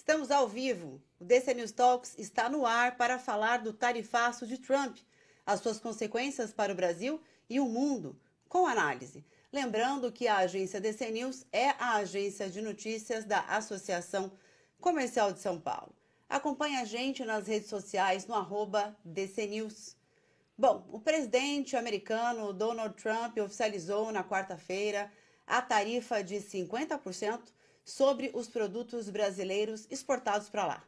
Estamos ao vivo. O DC News Talks está no ar para falar do tarifaço de Trump, as suas consequências para o Brasil e o mundo, com análise. Lembrando que a agência DC News é a agência de notícias da Associação Comercial de São Paulo. Acompanhe a gente nas redes sociais no @DC News. Bom, o presidente americano Donald Trump oficializou na quarta-feira a tarifa de 50% sobre os produtos brasileiros exportados para lá.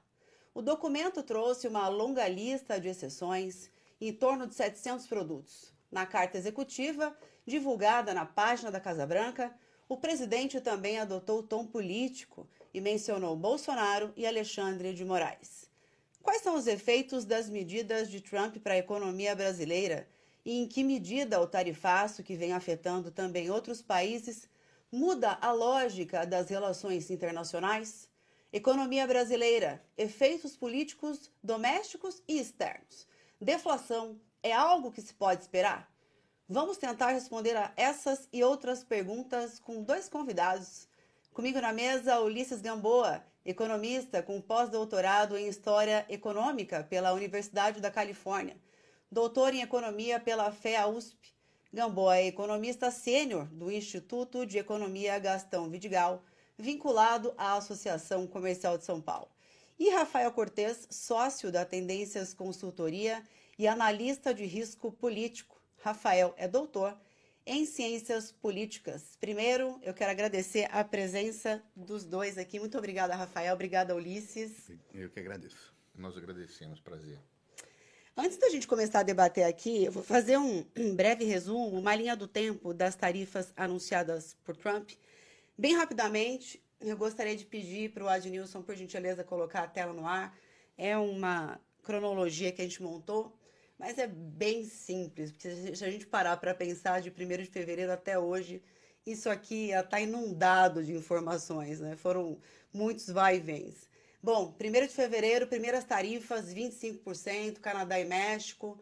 O documento trouxe uma longa lista de exceções, em torno de 700 produtos. Na carta executiva, divulgada na página da Casa Branca, o presidente também adotou tom político e mencionou Bolsonaro e Alexandre de Moraes. Quais são os efeitos das medidas de Trump para a economia brasileira e em que medida o tarifaço, que vem afetando também outros países, muda a lógica das relações internacionais? Economia brasileira, efeitos políticos domésticos e externos. Deflação é algo que se pode esperar? Vamos tentar responder a essas e outras perguntas com dois convidados. Comigo na mesa, Ulisses Gamboa, economista com pós-doutorado em História Econômica pela Universidade da Califórnia, doutor em Economia pela FEA-USP. Gamboa é economista sênior do Instituto de Economia Gastão Vidigal, vinculado à Associação Comercial de São Paulo. E Rafael Cortes, sócio da Tendências Consultoria e analista de risco político. Rafael é doutor em Ciências Políticas. Primeiro, eu quero agradecer a presença dos dois aqui. Muito obrigada, Rafael. Obrigada, Ulisses. Eu que agradeço. Nós agradecemos. Prazer. Antes da gente começar a debater aqui, eu vou fazer um breve resumo, uma linha do tempo das tarifas anunciadas por Trump. Bem rapidamente, eu gostaria de pedir para o Adnilson, por gentileza, colocar a tela no ar. É uma cronologia que a gente montou, mas é bem simples, porque se a gente parar para pensar de 1º de fevereiro até hoje, isso aqui está inundado de informações, né? Foram muitos vai e vens. Bom, 1º de fevereiro, primeiras tarifas, 25%, Canadá e México,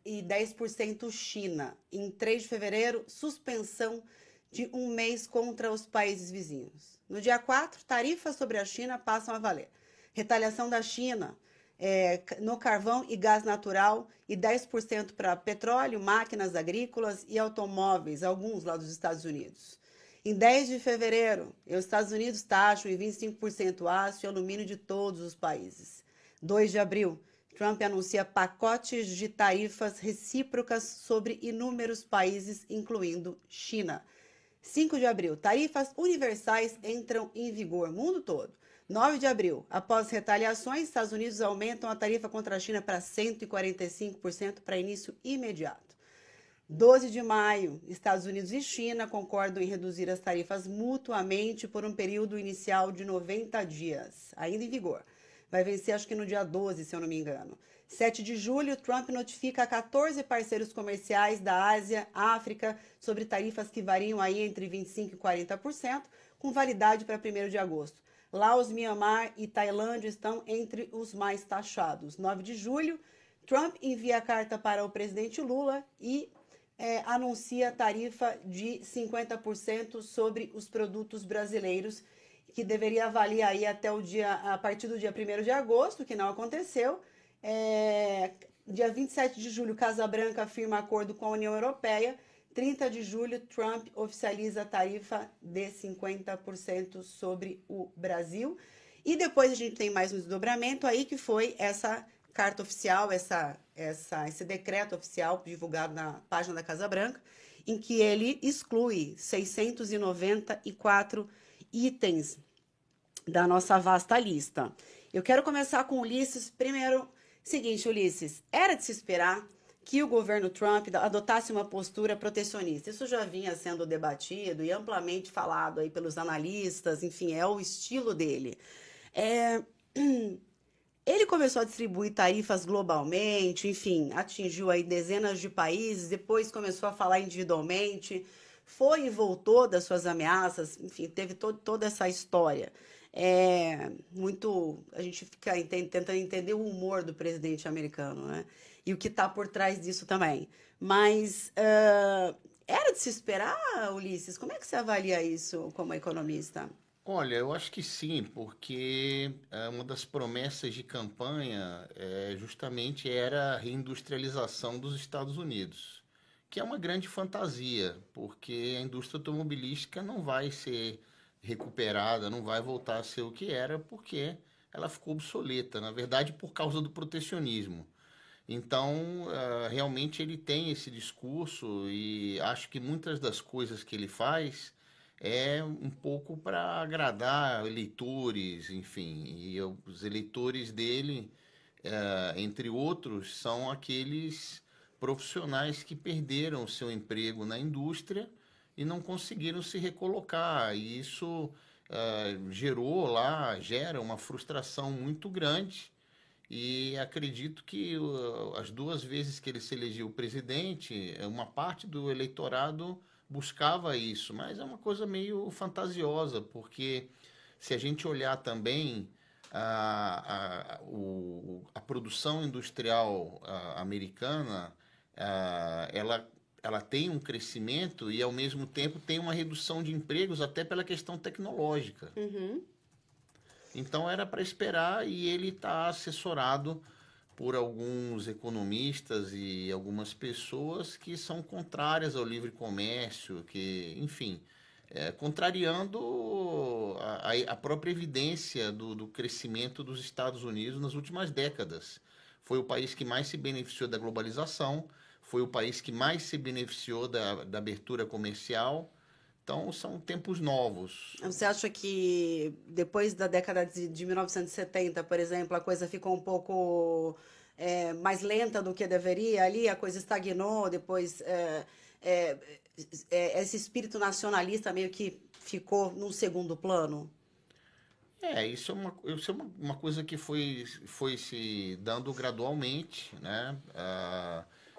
e 10% China. Em 3 de fevereiro, suspensão de um mês contra os países vizinhos. No dia 4, tarifas sobre a China passam a valer. Retaliação da China no carvão e gás natural e 10% para petróleo, máquinas agrícolas e automóveis, alguns lá dos Estados Unidos. Em 10 de fevereiro, os Estados Unidos taxam em 25% aço e alumínio de todos os países. 2 de abril, Trump anuncia pacotes de tarifas recíprocas sobre inúmeros países, incluindo China. 5 de abril, tarifas universais entram em vigor, mundo todo. 9 de abril, após retaliações, Estados Unidos aumentam a tarifa contra a China para 145% para início imediato. 12 de maio, Estados Unidos e China concordam em reduzir as tarifas mutuamente por um período inicial de 90 dias, ainda em vigor. Vai vencer, acho que no dia 12, se eu não me engano. 7 de julho, Trump notifica 14 parceiros comerciais da Ásia, África, sobre tarifas que variam aí entre 25% e 40%, com validade para 1º de agosto. Laos, Mianmar e Tailândia estão entre os mais taxados. 9 de julho, Trump envia a carta para o presidente Lula e anuncia tarifa de 50% sobre os produtos brasileiros, que deveria valer aí até a partir do dia 1º de agosto, que não aconteceu. Dia 27 de julho, Casa Branca firma acordo com a União Europeia. 30 de julho, Trump oficializa a tarifa de 50% sobre o Brasil. E depois a gente tem mais um desdobramento aí, que foi essa carta oficial, esse decreto oficial divulgado na página da Casa Branca, em que ele exclui 694 itens da nossa vasta lista. Eu quero começar com o Ulisses. Primeiro, seguinte, Ulisses, era de se esperar que o governo Trump adotasse uma postura protecionista. Isso já vinha sendo debatido e amplamente falado aí pelos analistas, enfim, é o estilo dele. Ele começou a distribuir tarifas globalmente, enfim, atingiu aí dezenas de países, depois começou a falar individualmente, foi e voltou das suas ameaças, enfim, teve toda essa história. A gente fica tentando entender o humor do presidente americano, né? E o que está por trás disso também. Mas era de se esperar, Ulisses? Como é que você avalia isso como economista? Olha, eu acho que sim, porque uma das promessas de campanha justamente era a reindustrialização dos Estados Unidos, que é uma grande fantasia, porque a indústria automobilística não vai ser recuperada, não vai voltar a ser o que era, porque ela ficou obsoleta, na verdade, por causa do protecionismo. Então, realmente ele tem esse discurso e acho que muitas das coisas que ele faz é um pouco para agradar eleitores, enfim. E os eleitores dele, entre outros, são aqueles profissionais que perderam o seu emprego na indústria e não conseguiram se recolocar. E isso gera uma frustração muito grande e acredito que as duas vezes que ele se elegeu presidente, uma parte do eleitorado buscava isso, mas é uma coisa meio fantasiosa, porque se a gente olhar também a produção industrial americana, ela tem um crescimento e, ao mesmo tempo, tem uma redução de empregos até pela questão tecnológica. Uhum. Então era para esperar e ele está assessorado por alguns economistas e algumas pessoas que são contrárias ao livre comércio, que, enfim, contrariando a própria evidência do crescimento dos Estados Unidos nas últimas décadas. Foi o país que mais se beneficiou da globalização, foi o país que mais se beneficiou da abertura comercial. Então, são tempos novos. Você acha que depois da década de 1970, por exemplo, a coisa ficou um pouco mais lenta do que deveria ali? A coisa estagnou, depois é, esse espírito nacionalista meio que ficou num segundo plano? Isso é uma coisa que foi se dando gradualmente, né?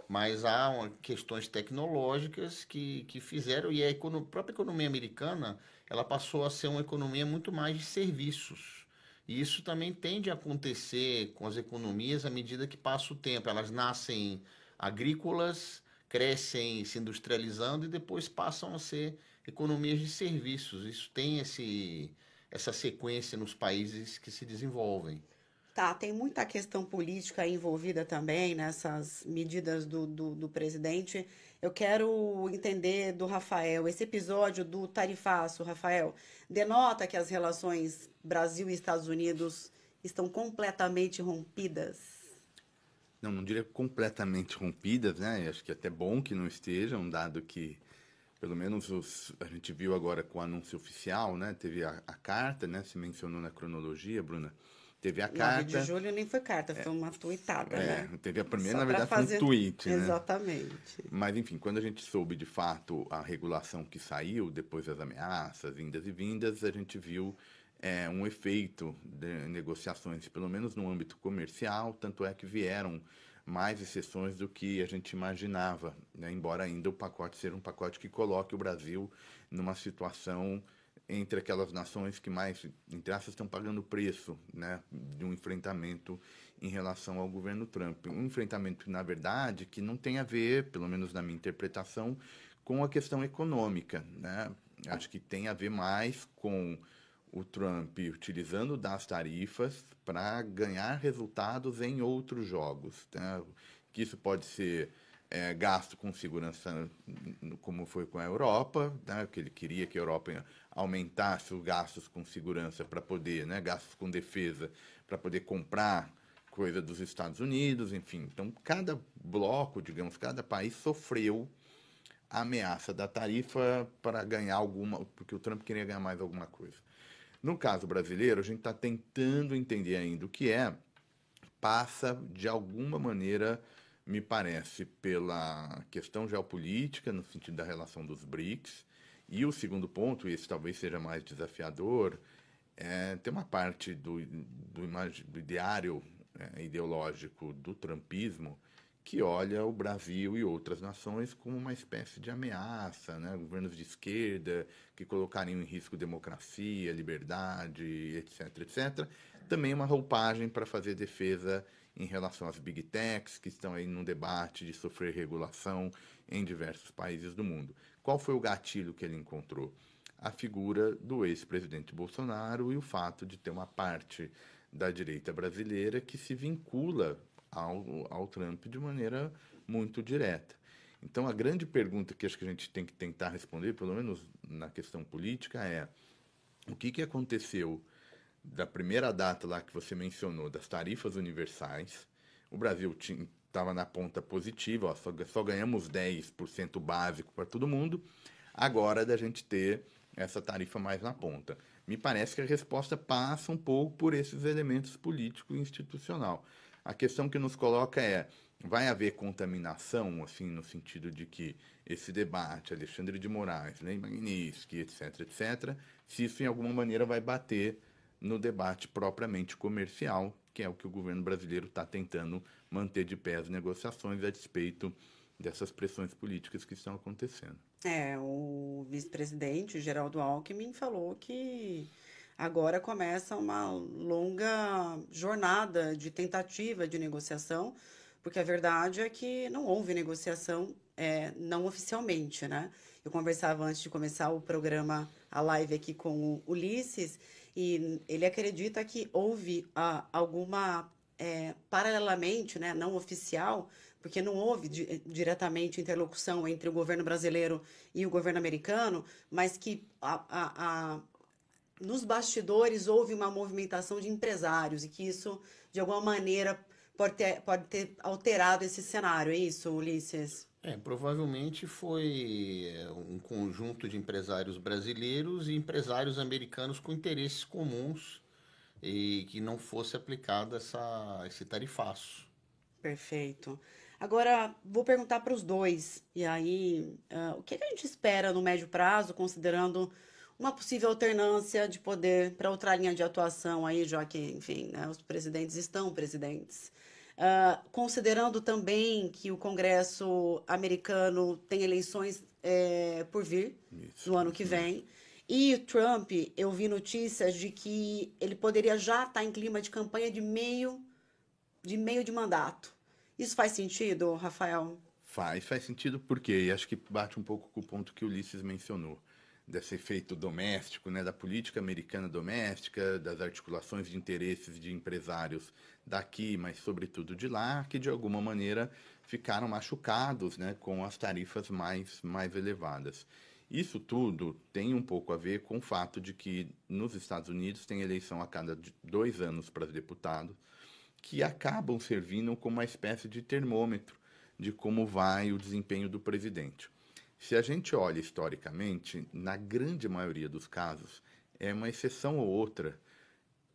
Mas há questões tecnológicas que fizeram, e a própria economia americana, ela passou a ser uma economia muito mais de serviços. E isso também tende a acontecer com as economias à medida que passa o tempo. Elas nascem agrícolas, crescem se industrializando e depois passam a ser economias de serviços. Isso tem essa sequência nos países que se desenvolvem. Tá, tem muita questão política envolvida também nessas medidas do presidente. Eu quero entender do Rafael. Esse episódio do tarifaço, Rafael, denota que as relações Brasil e Estados Unidos estão completamente rompidas? Não, não diria completamente rompidas, né? Acho que é até bom que não estejam, dado que, pelo menos a gente viu agora com o anúncio oficial, né? Teve a carta, né? Se mencionou na cronologia, Bruna. Teve a 9 de carta, julho nem foi carta, foi uma tuitada, né? teve a primeira, Só na para verdade, foi um fazer. tweet, né? Exatamente. Mas, enfim, quando a gente soube de fato a regulação que saiu, depois das ameaças, indas e vindas, a gente viu um efeito de negociações, pelo menos no âmbito comercial, tanto é que vieram mais exceções do que a gente imaginava, né? Embora ainda o pacote seja um pacote que coloque o Brasil numa situação entre aquelas nações que mais, entre aspas, estão pagando o preço, né, de um enfrentamento em relação ao governo Trump. Um enfrentamento, na verdade, que não tem a ver, pelo menos na minha interpretação, com a questão econômica, né? Acho que tem a ver mais com o Trump utilizando das tarifas para ganhar resultados em outros jogos, né? Que isso pode ser gasto com segurança, como foi com a Europa, né? Que ele queria que a Europa aumentasse os gastos com segurança para poder, né? Gastos com defesa, para poder comprar coisa dos Estados Unidos, enfim. Então, cada bloco, digamos, cada país sofreu a ameaça da tarifa para ganhar alguma, porque o Trump queria ganhar mais alguma coisa. No caso brasileiro, a gente está tentando entender ainda o que passa de alguma maneira, me parece, pela questão geopolítica, no sentido da relação dos BRICS, e o segundo ponto, e esse talvez seja mais desafiador, tem uma parte do ideário ideológico do trumpismo que olha o Brasil e outras nações como uma espécie de ameaça, né? Governos de esquerda que colocariam em risco democracia, liberdade, etc, etc. Também uma roupagem para fazer defesa em relação às big techs, que estão aí num debate de sofrer regulação em diversos países do mundo. Qual foi o gatilho que ele encontrou? a figura do ex-presidente Bolsonaro e o fato de ter uma parte da direita brasileira que se vincula ao Trump de maneira muito direta. Então, a grande pergunta que acho que a gente tem que tentar responder, pelo menos na questão política, é o que aconteceu da primeira data lá que você mencionou, das tarifas universais. O Brasil estava na ponta positiva, ó, só ganhamos 10% básico para todo mundo, agora da gente ter essa tarifa mais na ponta. Me parece que a resposta passa um pouco por esses elementos político e institucional. A questão que nos coloca é, vai haver contaminação, assim, no sentido de que esse debate, Alexandre de Moraes, Ney Magnitsky, etc., se isso em alguma maneira vai bater no debate propriamente comercial, que é o que o governo brasileiro está tentando manter de pé as negociações a despeito dessas pressões políticas que estão acontecendo. O vice-presidente, Geraldo Alckmin, falou que agora começa uma longa jornada de tentativa de negociação, porque a verdade é que não houve negociação não oficialmente, né? Eu conversava antes de começar o programa, a live aqui com o Ulisses, e ele acredita que houve alguma, paralelamente, né, não oficial, porque não houve diretamente interlocução entre o governo brasileiro e o governo americano, mas que nos bastidores houve uma movimentação de empresários e que isso, de alguma maneira, pode ter alterado esse cenário. É isso, Ulisses? Provavelmente foi um conjunto de empresários brasileiros e empresários americanos com interesses comuns e que não fosse aplicado esse tarifaço. Perfeito. Agora, vou perguntar para os dois. E aí, o que a gente espera no médio prazo, considerando uma possível alternância de poder para outra linha de atuação aí, já que, enfim, né, os presidentes estão presidentes. Considerando também que o Congresso americano tem eleições por vir no ano que vem. E o Trump, eu vi notícias de que ele poderia já estar em clima de campanha de meio de mandato. Isso faz sentido, Rafael? Faz sentido porque, e acho que bate um pouco com o ponto que o Ulisses mencionou, desse efeito doméstico, né, da política americana doméstica, das articulações de interesses de empresários daqui, mas sobretudo de lá, que de alguma maneira ficaram machucados, né, com as tarifas mais elevadas. Isso tudo tem um pouco a ver com o fato de que nos Estados Unidos tem eleição a cada 2 anos para deputados, que acabam servindo como uma espécie de termômetro de como vai o desempenho do presidente. Se a gente olha historicamente, na grande maioria dos casos, é uma exceção ou outra,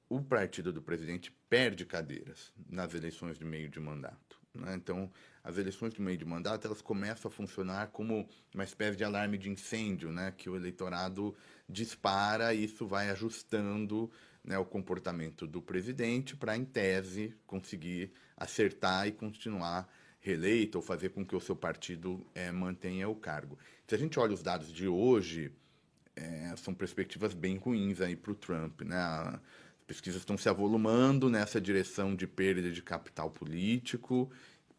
o partido do presidente perde cadeiras nas eleições de meio de mandato, né? Então, as eleições de meio de mandato, elas começam a funcionar como uma espécie de alarme de incêndio, né? Que o eleitorado dispara e isso vai ajustando, né, o comportamento do presidente para, em tese, conseguir acertar e continuar reeleito ou fazer com que o seu partido mantenha o cargo. Se a gente olha os dados de hoje, são perspectivas bem ruins aí para o Trump, né? As pesquisas estão se avolumando nessa direção de perda de capital político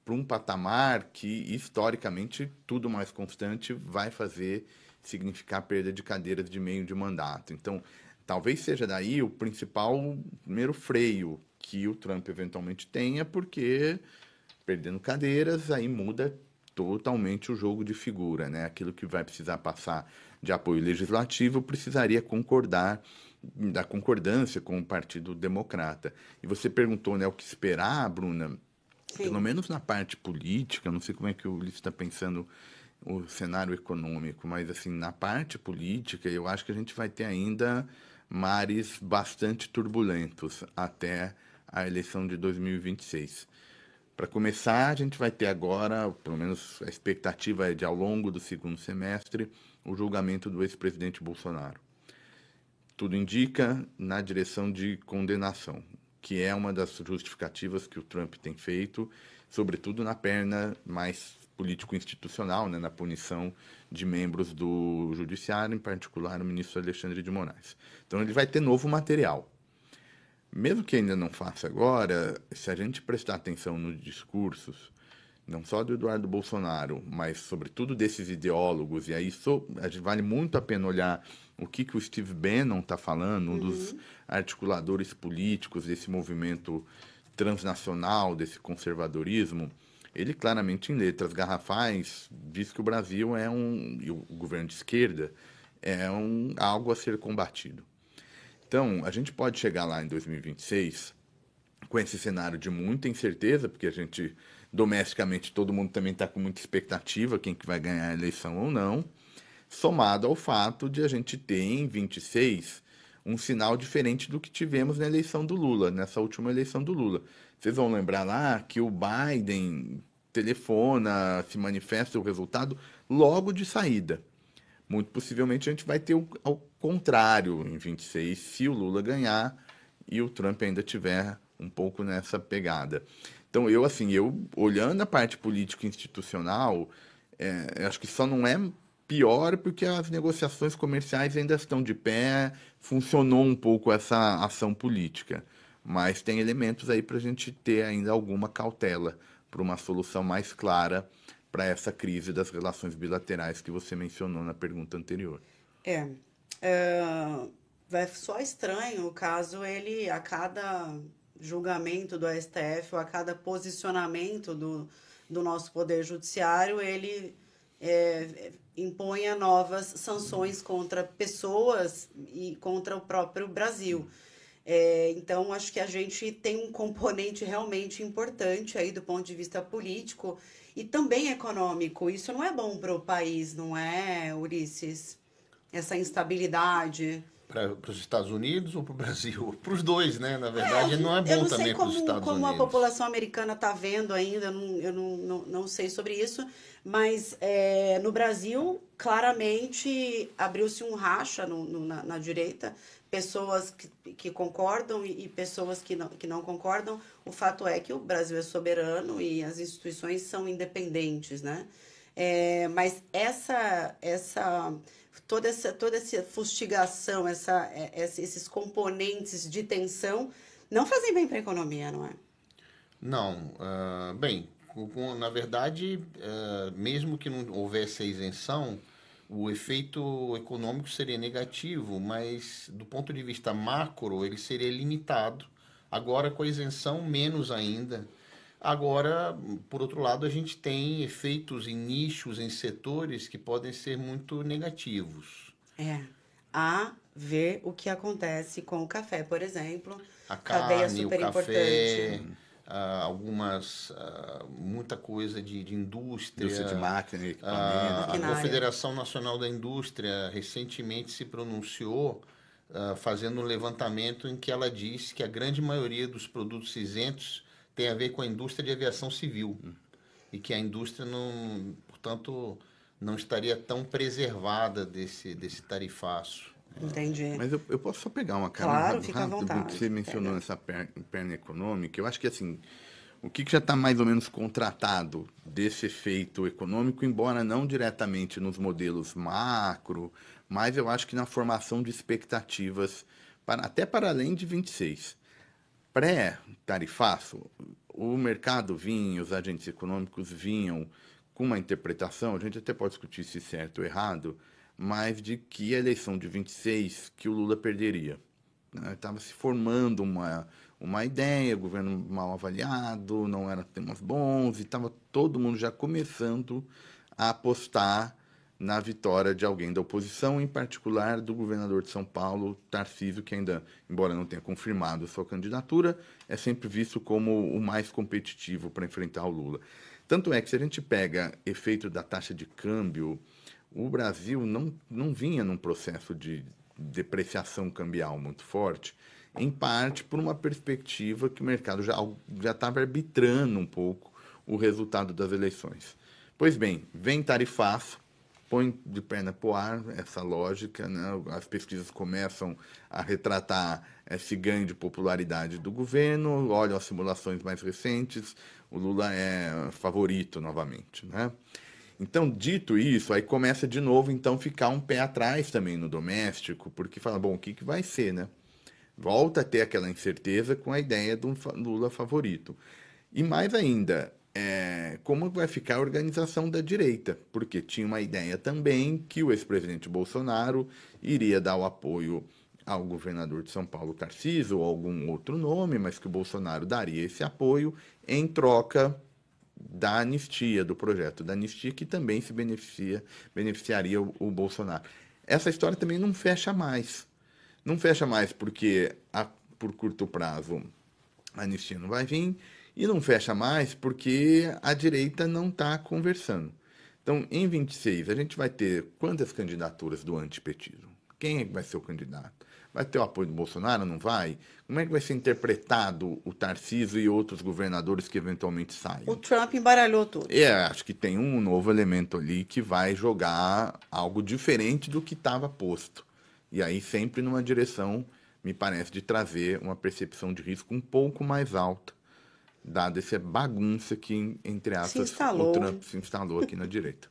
para um patamar que, historicamente, tudo mais constante, vai significar perda de cadeiras de meio de mandato. Então, talvez seja daí o primeiro freio que o Trump eventualmente tenha, porque perdendo cadeiras, aí muda totalmente o jogo de figura, né? Aquilo que vai precisar passar de apoio legislativo precisaria da concordância com o Partido Democrata. E você perguntou, né, o que esperar, Bruna? Sim. Pelo menos na parte política, não sei como é que o Ulisses está pensando o cenário econômico, mas assim, na parte política, eu acho que a gente vai ter ainda mares bastante turbulentos até a eleição de 2026. Para começar, a gente vai ter agora, pelo menos a expectativa é de, ao longo do segundo semestre, o julgamento do ex-presidente Bolsonaro. Tudo indica na direção de condenação, que é uma das justificativas que o Trump tem feito, sobretudo na perna mais político-institucional, né, na punição de membros do Judiciário, em particular o ministro Alexandre de Moraes. Então, ele vai ter novo material. Mesmo que ainda não faça agora, se a gente prestar atenção nos discursos, não só do Eduardo Bolsonaro, mas sobretudo desses ideólogos, e aí vale muito a pena olhar o que o Steve Bannon está falando, um dos articuladores políticos desse movimento transnacional, desse conservadorismo. Ele claramente, em letras garrafais, diz que o Brasil e o governo de esquerda, algo a ser combatido. Então, a gente pode chegar lá em 2026 com esse cenário de muita incerteza, porque a gente, domesticamente, todo mundo também está com muita expectativa, quem que vai ganhar a eleição ou não, somado ao fato de a gente ter, em 26, um sinal diferente do que tivemos na eleição do Lula, nessa última eleição do Lula. Vocês vão lembrar lá que o Biden telefona, se manifesta o resultado logo de saída. Muito possivelmente a gente vai ter ao contrário em 26, se o Lula ganhar e o Trump ainda tiver um pouco nessa pegada. Então, eu olhando a parte político-institucional, acho que só não é pior porque as negociações comerciais ainda estão de pé, funcionou um pouco essa ação política, mas tem elementos aí para a gente ter ainda alguma cautela para uma solução mais clara para essa crise das relações bilaterais que você mencionou na pergunta anterior. Vai soar estranho caso ele, a cada julgamento do STF ou a cada posicionamento do nosso Poder Judiciário, ele imponha novas sanções contra pessoas e contra o próprio Brasil. Então, acho que a gente tem um componente realmente importante aí do ponto de vista político e também econômico. Isso não é bom para o país, não é, Ulisses? Essa instabilidade. Para os Estados Unidos ou para o Brasil? Para os dois, né? Na verdade, não é bom também para os Estados Unidos. Eu não sei como a população americana está vendo ainda, eu não sei sobre isso, mas no Brasil, claramente, abriu-se um racha na direita, pessoas que concordam e pessoas que não concordam. O fato é que o Brasil é soberano e as instituições são independentes, né? Mas toda essa fustigação, esses componentes de tensão não fazem bem para a economia, não é? Não. Bem, na verdade, mesmo que não houvesse a isenção, o efeito econômico seria negativo, mas do ponto de vista macro, ele seria limitado. Agora, com a isenção, menos ainda. Agora, por outro lado, a gente tem efeitos em nichos, em setores que podem ser muito negativos. A ver o que acontece com o café, por exemplo. A carne, o café, muita coisa de indústria. Indústria de máquina e equipamento. A Confederação Nacional da Indústria recentemente se pronunciou fazendo um levantamento em que ela disse que a grande maioria dos produtos isentos tem a ver com a indústria de aviação civil e que a indústria, portanto, não estaria tão preservada desse tarifaço. Entendi. Mas eu posso só pegar uma cara fica à vontade. Do que você mencionou nessa perna econômica. Eu acho que assim, o que já está mais ou menos contratado desse efeito econômico, embora não diretamente nos modelos macro, mas eu acho que na formação de expectativas até para além de 26. Pré-tarifaço, o mercado vinha, os agentes econômicos vinham com uma interpretação, a gente até pode discutir se certo ou errado, mas de que a eleição de 26, que o Lula perderia. Estava se formando uma ideia, o governo mal avaliado, não era temas bons, e estava todo mundo já começando a apostar na vitória de alguém da oposição, em particular do governador de São Paulo, Tarcísio, que ainda, embora não tenha confirmado sua candidatura, é sempre visto como o mais competitivo para enfrentar o Lula. Tanto é que, se a gente pega efeito da taxa de câmbio, o Brasil não vinha num processo de depreciação cambial muito forte, em parte por uma perspectiva que o mercado já estava arbitrando um pouco o resultado das eleições. Pois bem, vem tarifaço, põe de perna pro ar essa lógica, né? As pesquisas começam a retratar esse ganho de popularidade do governo, olham as simulações mais recentes, o Lula é favorito novamente, né? Então, dito isso, aí começa de novo, então, ficar um pé atrás também no doméstico, porque fala, bom, o que vai ser, né? Volta a ter aquela incerteza com a ideia de um Lula favorito. E mais ainda, como vai ficar a organização da direita, porque tinha uma ideia também que o ex-presidente Bolsonaro iria dar o apoio ao governador de São Paulo, Tarcísio, ou algum outro nome, mas que o Bolsonaro daria esse apoio em troca da anistia, do projeto da anistia, que também beneficiaria o Bolsonaro. Essa história também não fecha mais. Não fecha mais porque, por curto prazo, a anistia não vai vir, e não fecha mais porque a direita não está conversando. Então, em 26, a gente vai ter quantas candidaturas do antipetismo? Quem é que vai ser o candidato? Vai ter o apoio do Bolsonaro? Não vai? Como é que vai ser interpretado o Tarcísio e outros governadores que eventualmente saem? O Trump embaralhou tudo. Acho que tem um novo elemento ali que vai jogar algo diferente do que estava posto. E aí sempre numa direção, me parece, de trazer uma percepção de risco um pouco mais alta, dada essa bagunça que, entre aspas, o Trump se instalou aqui na direita.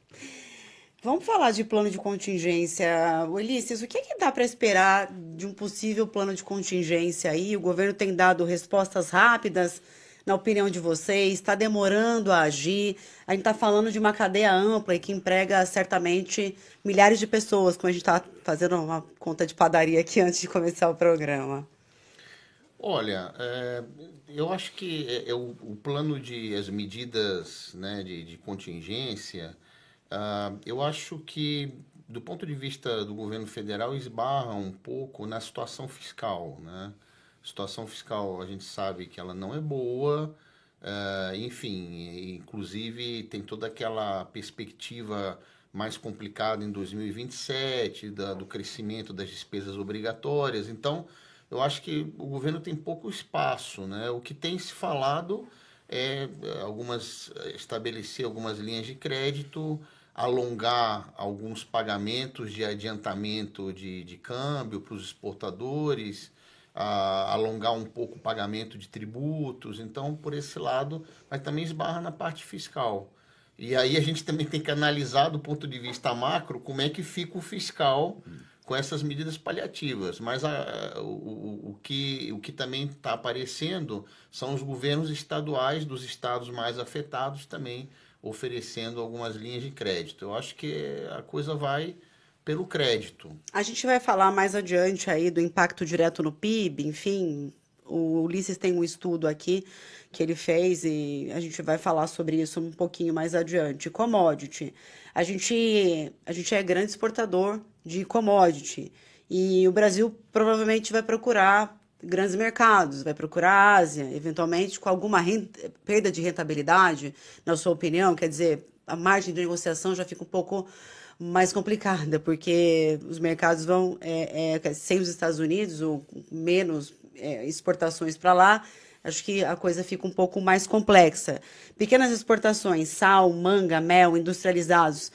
Vamos falar de plano de contingência. Ulisses, o que dá para esperar de um possível plano de contingência aí? O governo tem dado respostas rápidas, na opinião de vocês? Está demorando a agir? A gente está falando de uma cadeia ampla e que emprega certamente milhares de pessoas, como a gente está fazendo uma conta de padaria aqui antes de começar o programa. Olha, eu acho que o plano as medidas, né, de contingência, eu acho que, do ponto de vista do governo federal, esbarra um pouco na situação fiscal, né? A situação fiscal, a gente sabe que ela não é boa, enfim, inclusive tem toda aquela perspectiva mais complicada em 2027, do crescimento das despesas obrigatórias. Então, eu acho que o governo tem pouco espaço, né? O que tem se falado é estabelecer algumas linhas de crédito, alongar alguns pagamentos de adiantamento de câmbio para os exportadores, alongar um pouco o pagamento de tributos. Então, por esse lado, mas também esbarra na parte fiscal. E aí a gente também tem que analisar do ponto de vista macro como é que fica o fiscal com essas medidas paliativas. Mas o que também está aparecendo são os governos estaduais dos estados mais afetados também oferecendo algumas linhas de crédito. Eu acho que a coisa vai pelo crédito. A gente vai falar mais adiante aí do impacto direto no PIB, enfim. O Ulisses tem um estudo aqui que ele fez e a gente vai falar sobre isso um pouquinho mais adiante. Commodity. A gente é grande exportador de commodity e o Brasil provavelmente vai procurar grandes mercados, vai procurar a Ásia, eventualmente com alguma perda de rentabilidade, na sua opinião, quer dizer, a margem de negociação já fica um pouco mais complicada, porque os mercados vão, sem os Estados Unidos, ou menos exportações para lá, acho que a coisa fica um pouco mais complexa. Pequenas exportações, sal, manga, mel, industrializados.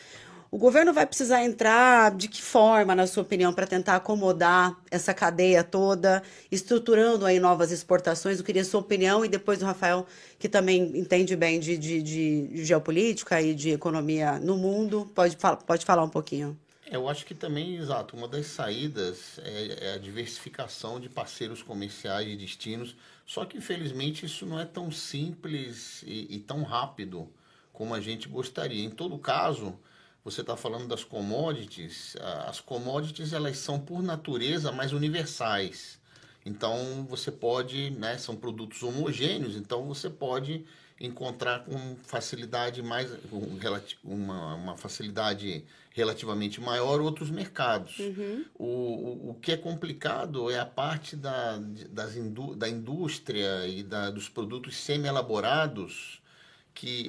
O governo vai precisar entrar de que forma, na sua opinião, para tentar acomodar essa cadeia toda, estruturando aí novas exportações? Eu queria a sua opinião e depois do Rafael, que também entende bem de geopolítica e de economia no mundo, pode falar um pouquinho. Eu acho que também, exato, uma das saídas é a diversificação de parceiros comerciais e destinos, só que infelizmente isso não é tão simples e tão rápido como a gente gostaria. Em todo caso, você está falando das commodities. As commodities, elas são, por natureza, mais universais. Então, você pode, né, são produtos homogêneos, então você pode encontrar com facilidade uma facilidade relativamente maior outros mercados. Uhum. O que é complicado é a parte da indústria e dos produtos semi-elaborados,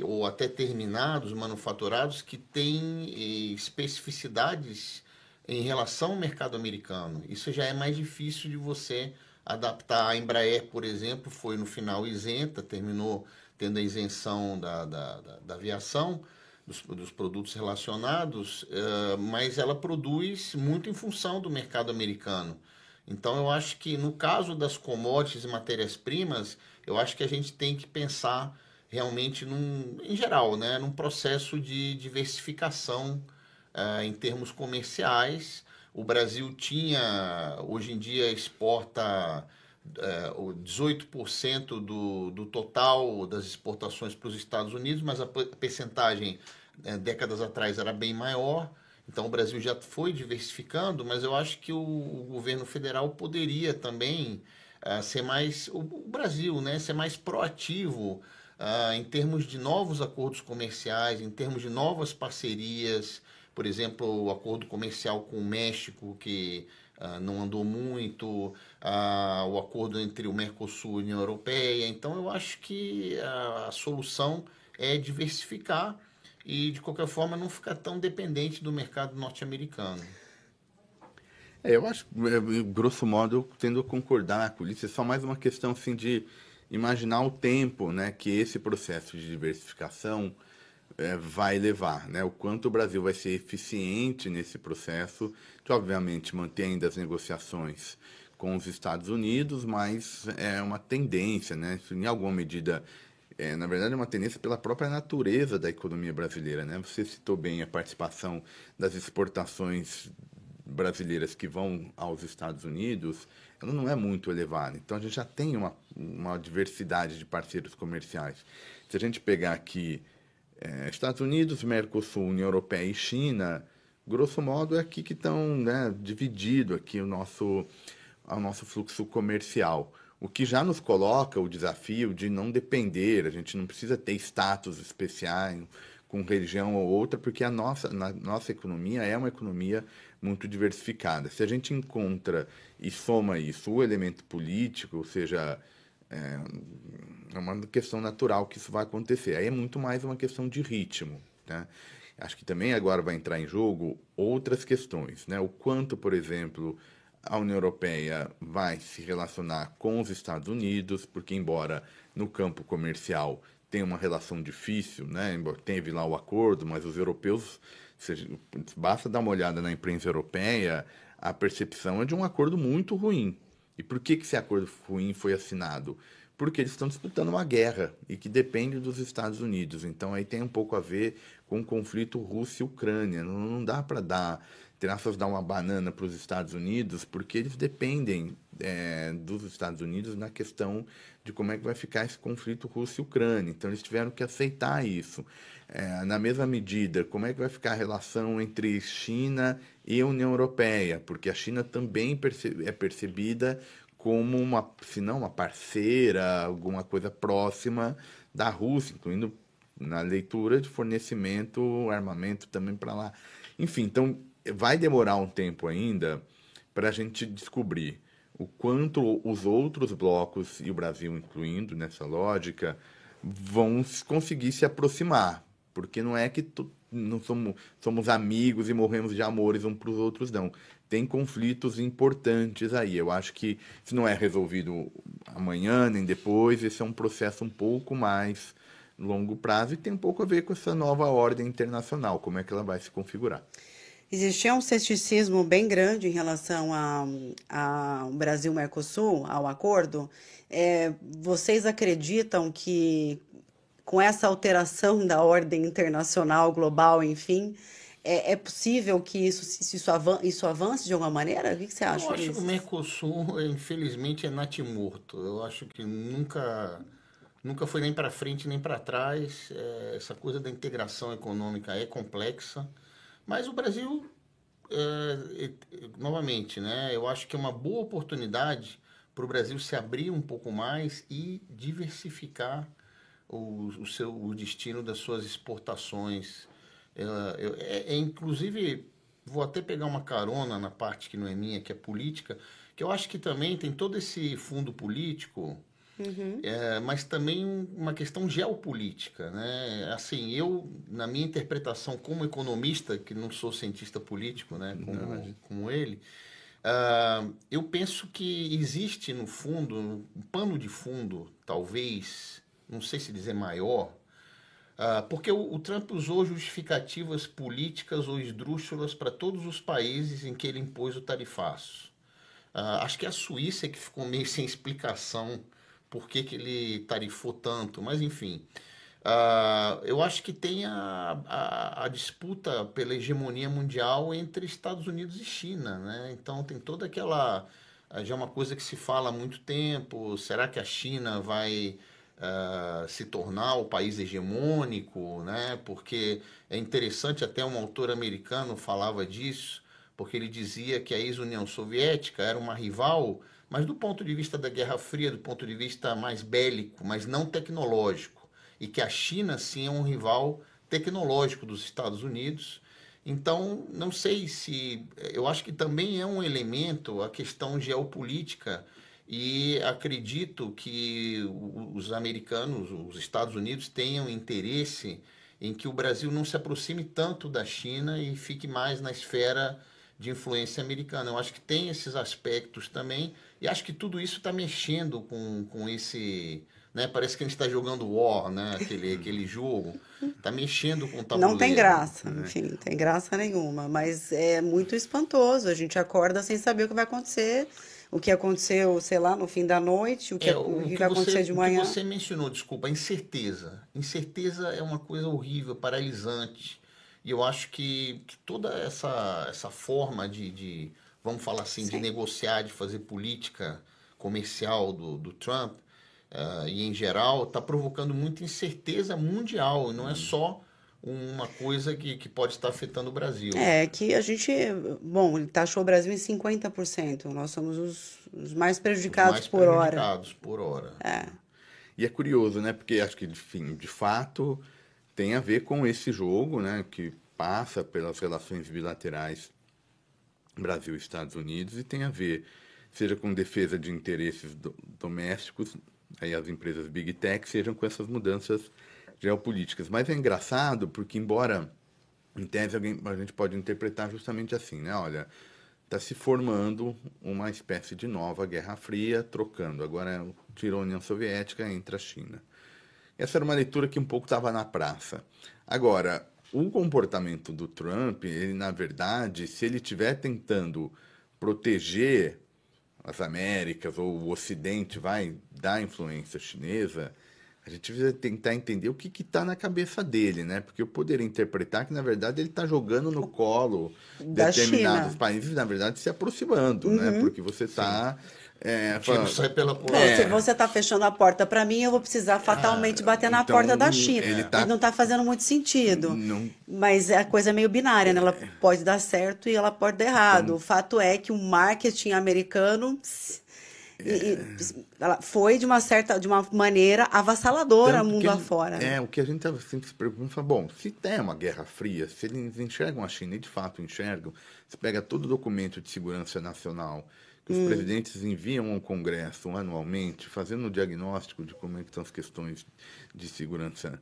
ou até terminados, manufaturados, que têm especificidades em relação ao mercado americano. Isso já é mais difícil de você adaptar. A Embraer, por exemplo, foi no final isenta, terminou tendo a isenção da aviação, dos produtos relacionados, mas ela produz muito em função do mercado americano. Então, eu acho que no caso das commodities e matérias-primas, eu acho que a gente tem que pensar realmente, em geral, né, num processo de diversificação em termos comerciais. O Brasil hoje em dia exporta o 18% do total das exportações para os Estados Unidos, mas a percentagem décadas atrás era bem maior. Então o Brasil já foi diversificando, mas eu acho que o governo federal poderia também ser mais, o Brasil, né, ser mais proativo em termos de novos acordos comerciais, em termos de novas parcerias, por exemplo, o acordo comercial com o México, que não andou muito, o acordo entre o Mercosul e a União Europeia. Então, eu acho que a solução é diversificar e, de qualquer forma, não ficar tão dependente do mercado norte-americano. Eu acho, grosso modo, eu tendo a concordar com isso. É só mais uma questão assim, de imaginar o tempo, né, que esse processo de diversificação vai levar, né? O quanto o Brasil vai ser eficiente nesse processo, que obviamente mantém ainda as negociações com os Estados Unidos, mas é uma tendência, né? Isso, em alguma medida, na verdade, é uma tendência pela própria natureza da economia brasileira, né? Você citou bem a participação das exportações brasileiras que vão aos Estados Unidos, ela não é muito elevada. Então, a gente já tem uma diversidade de parceiros comerciais. Se a gente pegar aqui Estados Unidos, Mercosul, União Europeia e China, grosso modo é aqui que estão, né, dividido aqui o nosso fluxo comercial. O que já nos coloca o desafio de não depender, a gente não precisa ter status especiais com região ou outra, porque a nossa economia é uma economia muito diversificada. Se a gente encontra e soma isso, o elemento político, ou seja, é uma questão natural que isso vai acontecer. Aí é muito mais uma questão de ritmo, né? Acho que também agora vai entrar em jogo outras questões, né? O quanto, por exemplo, a União Europeia vai se relacionar com os Estados Unidos, porque embora no campo comercial tenha uma relação difícil, né? Embora teve lá o acordo, mas os europeus, basta dar uma olhada na imprensa europeia, a percepção é de um acordo muito ruim. E por que esse acordo ruim foi assinado? Porque eles estão disputando uma guerra e que depende dos Estados Unidos. Então aí tem um pouco a ver com o conflito Rússia e Ucrânia. Não dá para dar uma banana para os Estados Unidos, porque eles dependem dos Estados Unidos na questão de como é que vai ficar esse conflito Rússia e Ucrânia. Então eles tiveram que aceitar isso. Na mesma medida, como é que vai ficar a relação entre China e a União Europeia? Porque a China também é percebida como se não uma parceira, alguma coisa próxima da Rússia, incluindo na leitura de fornecimento, armamento também para lá. Enfim, então vai demorar um tempo ainda para a gente descobrir o quanto os outros blocos, e o Brasil incluindo nessa lógica, vão conseguir se aproximar. Porque não é que não somos amigos e morremos de amores uns para os outros, não. Tem conflitos importantes aí. Eu acho que isso não é resolvido amanhã nem depois. Esse é um processo um pouco mais longo prazo e tem um pouco a ver com essa nova ordem internacional, como é que ela vai se configurar. Existia um ceticismo bem grande em relação ao Brasil-Mercosul, ao acordo. Vocês acreditam que com essa alteração da ordem internacional, global, enfim, é possível que isso avance de alguma maneira? O que você acha Eu acho disso? que o Mercosul, infelizmente, é natimorto. Eu acho que nunca foi nem para frente nem para trás. Essa coisa da integração econômica é complexa. Mas o Brasil, novamente, né, eu acho que é uma boa oportunidade para o Brasil se abrir um pouco mais e diversificar o destino das suas exportações. Inclusive, vou até pegar uma carona na parte que não é minha, que é política, que eu acho que também tem todo esse fundo político. Mas também uma questão geopolítica, né? Assim, eu, na minha interpretação como economista, que não sou cientista político, né, como ele, eu penso que existe no fundo, um pano de fundo, talvez, não sei se dizer maior, porque o Trump usou justificativas políticas ou esdrúxulas para todos os países em que ele impôs o tarifaço. Acho que a Suíça é que ficou meio sem explicação por que ele tarifou tanto, mas enfim. Eu acho que tem a disputa pela hegemonia mundial entre Estados Unidos e China, né? Então tem toda aquela já é uma coisa que se fala há muito tempo. Será que a China vai se tornar o país hegemônico, né? Porque é interessante, até um autor americano falava disso, porque ele dizia que a ex-União Soviética era uma rival, mas do ponto de vista da Guerra Fria, do ponto de vista mais bélico, mas não tecnológico, e que a China sim é um rival tecnológico dos Estados Unidos. Então, não sei se. Eu acho que também é um elemento a questão geopolítica, e acredito que os americanos, os Estados Unidos, tenham interesse em que o Brasil não se aproxime tanto da China e fique mais na esfera de influência americana. Eu acho que tem esses aspectos também, e acho que tudo isso está mexendo com esse. Né, parece que a gente está jogando War, né, aquele jogo. Está mexendo com o tabuleiro. Não tem graça, enfim, não tem graça nenhuma, mas é muito espantoso. A gente acorda sem saber o que vai acontecer, o que aconteceu, sei lá, no fim da noite, o que vai acontecer de manhã. O que você mencionou, desculpa, a incerteza. Incerteza é uma coisa horrível, paralisante. E eu acho que toda essa forma vamos falar assim, de negociar, de fazer política comercial do Trump, e em geral, está provocando muita incerteza mundial. E não é só uma coisa que pode estar afetando o Brasil. É que a gente, bom, ele taxou o Brasil em 50%. Nós somos os mais prejudicados por hora. Prejudicados por hora. É. E é curioso, né? Porque acho que, enfim, de fato, tem a ver com esse jogo, né? Que passa pelas relações bilaterais Brasil e Estados Unidos e tem a ver, seja com defesa de interesses domésticos, aí as empresas Big Tech, sejam com essas mudanças geopolíticas. Mas é engraçado porque, embora, em tese, a gente pode interpretar justamente assim, né? Olha, está se formando uma espécie de nova Guerra Fria, trocando. Agora tirou a União Soviética, entra a China. Essa era uma leitura que um pouco estava na praça. Agora, o comportamento do Trump, ele, na verdade, se ele estiver tentando proteger as Américas ou o Ocidente da influência chinesa, a gente precisa tentar entender o que está na cabeça dele, né? Porque eu poderia interpretar que, na verdade, ele está jogando no colo determinados China. países, na verdade, se aproximando, né? Porque você está... Tiro sai pela Se você está fechando a porta para mim, eu vou precisar fatalmente bater na então, porta da China. ele E não está fazendo muito sentido. Mas é a coisa meio binária, né? Ela pode dar certo e ela pode dar errado. O fato é que o marketing americano ela foi de uma maneira avassaladora mundo afora. O que a gente estava sempre se perguntando, bom, se tem uma guerra fria, se eles enxergam a China, e de fato enxergam, você pega todo o documento de segurança nacional que os presidentes enviam ao Congresso anualmente, fazendo um diagnóstico de como é que estão as questões de segurança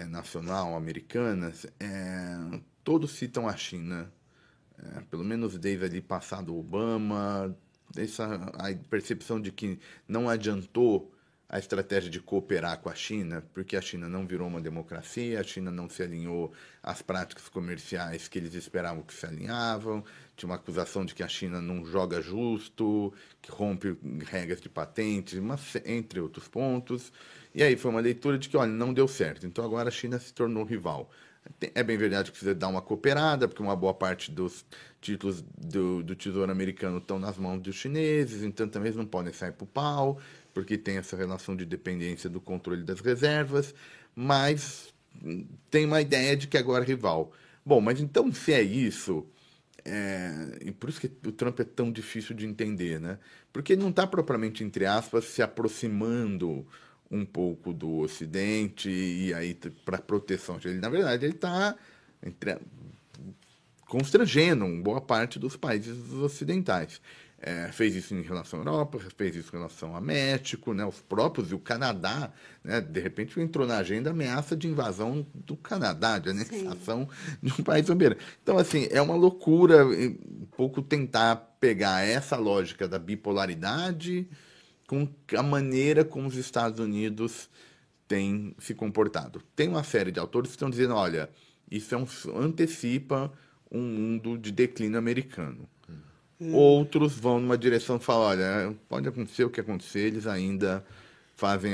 nacional americanas, todos citam a China, pelo menos desde ali passado Obama, a percepção de que não adiantou a estratégia de cooperar com a China, porque a China não virou uma democracia, a China não se alinhou às práticas comerciais que eles esperavam que se alinhavam, tinha uma acusação de que a China não joga justo, que rompe regras de patentes, entre outros pontos. E aí foi uma leitura de que, olha, não deu certo, então agora a China se tornou rival. É bem verdade que precisa dar uma cooperada, porque uma boa parte dos títulos do Tesouro Americano estão nas mãos dos chineses, então também eles não podem sair para o pau, porque tem essa relação de dependência do controle das reservas, mas tem uma ideia de que agora é rival. Bom, mas então se é isso, e por isso que o Trump é tão difícil de entender, né? Porque ele não está propriamente, entre aspas, se aproximando um pouco do Ocidente e aí para proteção. Ele, na verdade, ele está constrangendo uma boa parte dos países ocidentais. Fez isso em relação à Europa, fez isso em relação ao México, né, os próprios, e o Canadá, né, de repente entrou na agenda a ameaça de invasão do Canadá, de anexação de um país soberano. Então, assim, é uma loucura um pouco tentar pegar essa lógica da bipolaridade com a maneira como os Estados Unidos têm se comportado. Tem uma série de autores que estão dizendo, olha, isso antecipa um mundo de declínio americano. Outros vão numa direção e falam, olha, pode acontecer o que acontecer, eles ainda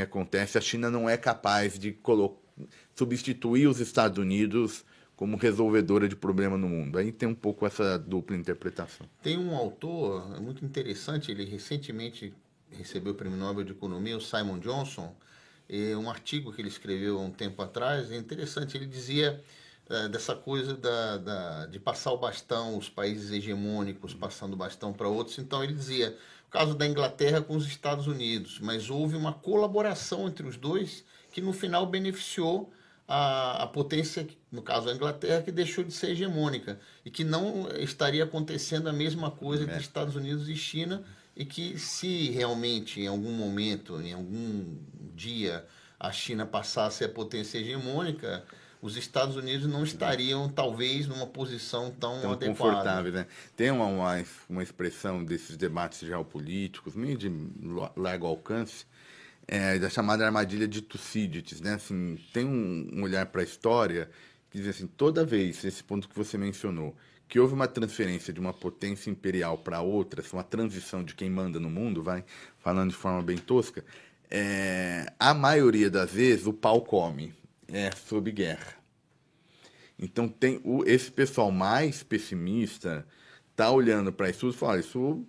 acontece. A China não é capaz de substituir os Estados Unidos como resolvedora de problema no mundo. Aí tem um pouco essa dupla interpretação. Tem um autor muito interessante, ele recentemente recebeu o Prêmio Nobel de Economia, o Simon Johnson, e um artigo que ele escreveu há um tempo atrás, é interessante, ele dizia dessa coisa de passar o bastão, os países hegemônicos passando o bastão para outros. Então ele dizia, o caso da Inglaterra com os Estados Unidos, mas houve uma colaboração entre os dois que no final beneficiou a potência, no caso a Inglaterra, que deixou de ser hegemônica e que não estaria acontecendo a mesma coisa entre Estados Unidos e China, e que se realmente em algum momento, em algum dia, a China passasse a potência hegemônica, os Estados Unidos não estariam, talvez, numa posição tão adequada. Confortável, né? Tem uma expressão desses debates geopolíticos, meio de largo alcance, da chamada armadilha de Tucídides, né? Assim, tem um olhar para a história que diz assim, toda vez, esse ponto que você mencionou, que houve uma transferência de uma potência imperial para outra, uma transição de quem manda no mundo, vai falando de forma bem tosca, a maioria das vezes o pau come. Sob guerra. Então, tem esse pessoal mais pessimista está olhando para isso e fala, olha, isso,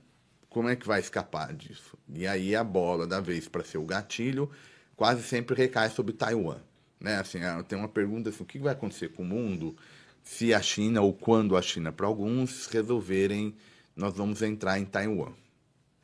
como é que vai escapar disso? E aí a bola da vez para ser o gatilho quase sempre recai sobre Taiwan. Né? Assim, tem uma pergunta assim, o que vai acontecer com o mundo se a China, ou quando a China, para alguns, resolverem, nós vamos entrar em Taiwan?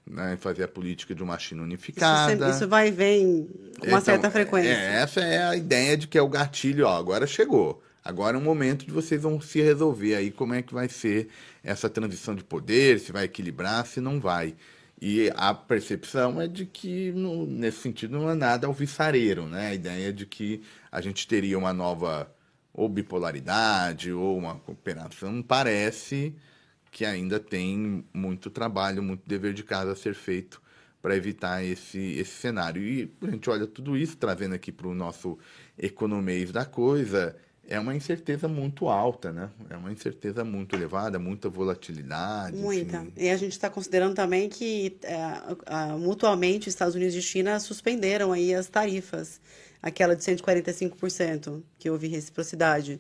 Né, fazer a política de uma China unificada. Isso vai e vem com uma certa frequência. Essa é a ideia de que é o gatilho, agora chegou. Agora é um momento de vocês vão se resolver aí como é que vai ser essa transição de poder, se vai equilibrar, se não vai. E a percepção é de que, nesse sentido, não é nada alvissareiro, né? A ideia de que a gente teria uma nova ou bipolaridade ou uma cooperação parece que ainda tem muito trabalho, muito dever de casa a ser feito para evitar esse cenário. E a gente olha tudo isso, trazendo aqui para o nosso economês da coisa, é uma incerteza muito alta, né? É uma incerteza muito elevada, muita volatilidade. Muita. Enfim. E a gente está considerando também que mutuamente Estados Unidos e China suspenderam aí as tarifas, aquela de 145%, que houve reciprocidade.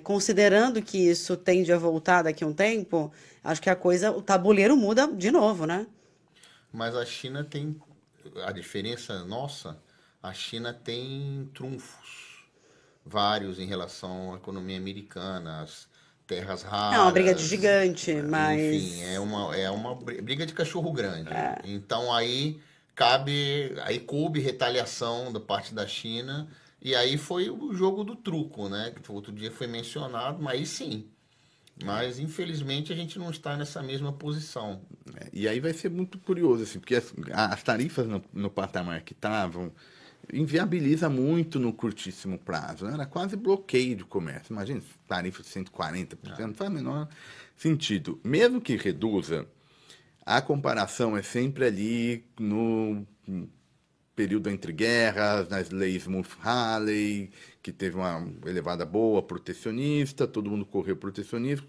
Considerando que isso tende a voltar daqui a um tempo, acho que o tabuleiro muda de novo, né? Mas a China tem, a diferença nossa, a China tem trunfos, vários em relação à economia americana, as terras raras. É uma briga de gigante, mas... Enfim, é uma briga de cachorro grande. Então aí coube retaliação da parte da China. E aí foi o jogo do truco, né? Que outro dia foi mencionado, mas aí sim. Mas, infelizmente, a gente não está nessa mesma posição. E aí vai ser muito curioso, assim, porque as tarifas no patamar que estavam inviabiliza muito no curtíssimo prazo. Né? Era quase bloqueio de comércio. Imagina, tarifa de 140%, não faz o menor sentido. Mesmo que reduza, a comparação é sempre ali no período entre guerras, nas leis Mulf-Haley, que teve uma elevada boa protecionista, todo mundo correu protecionismo,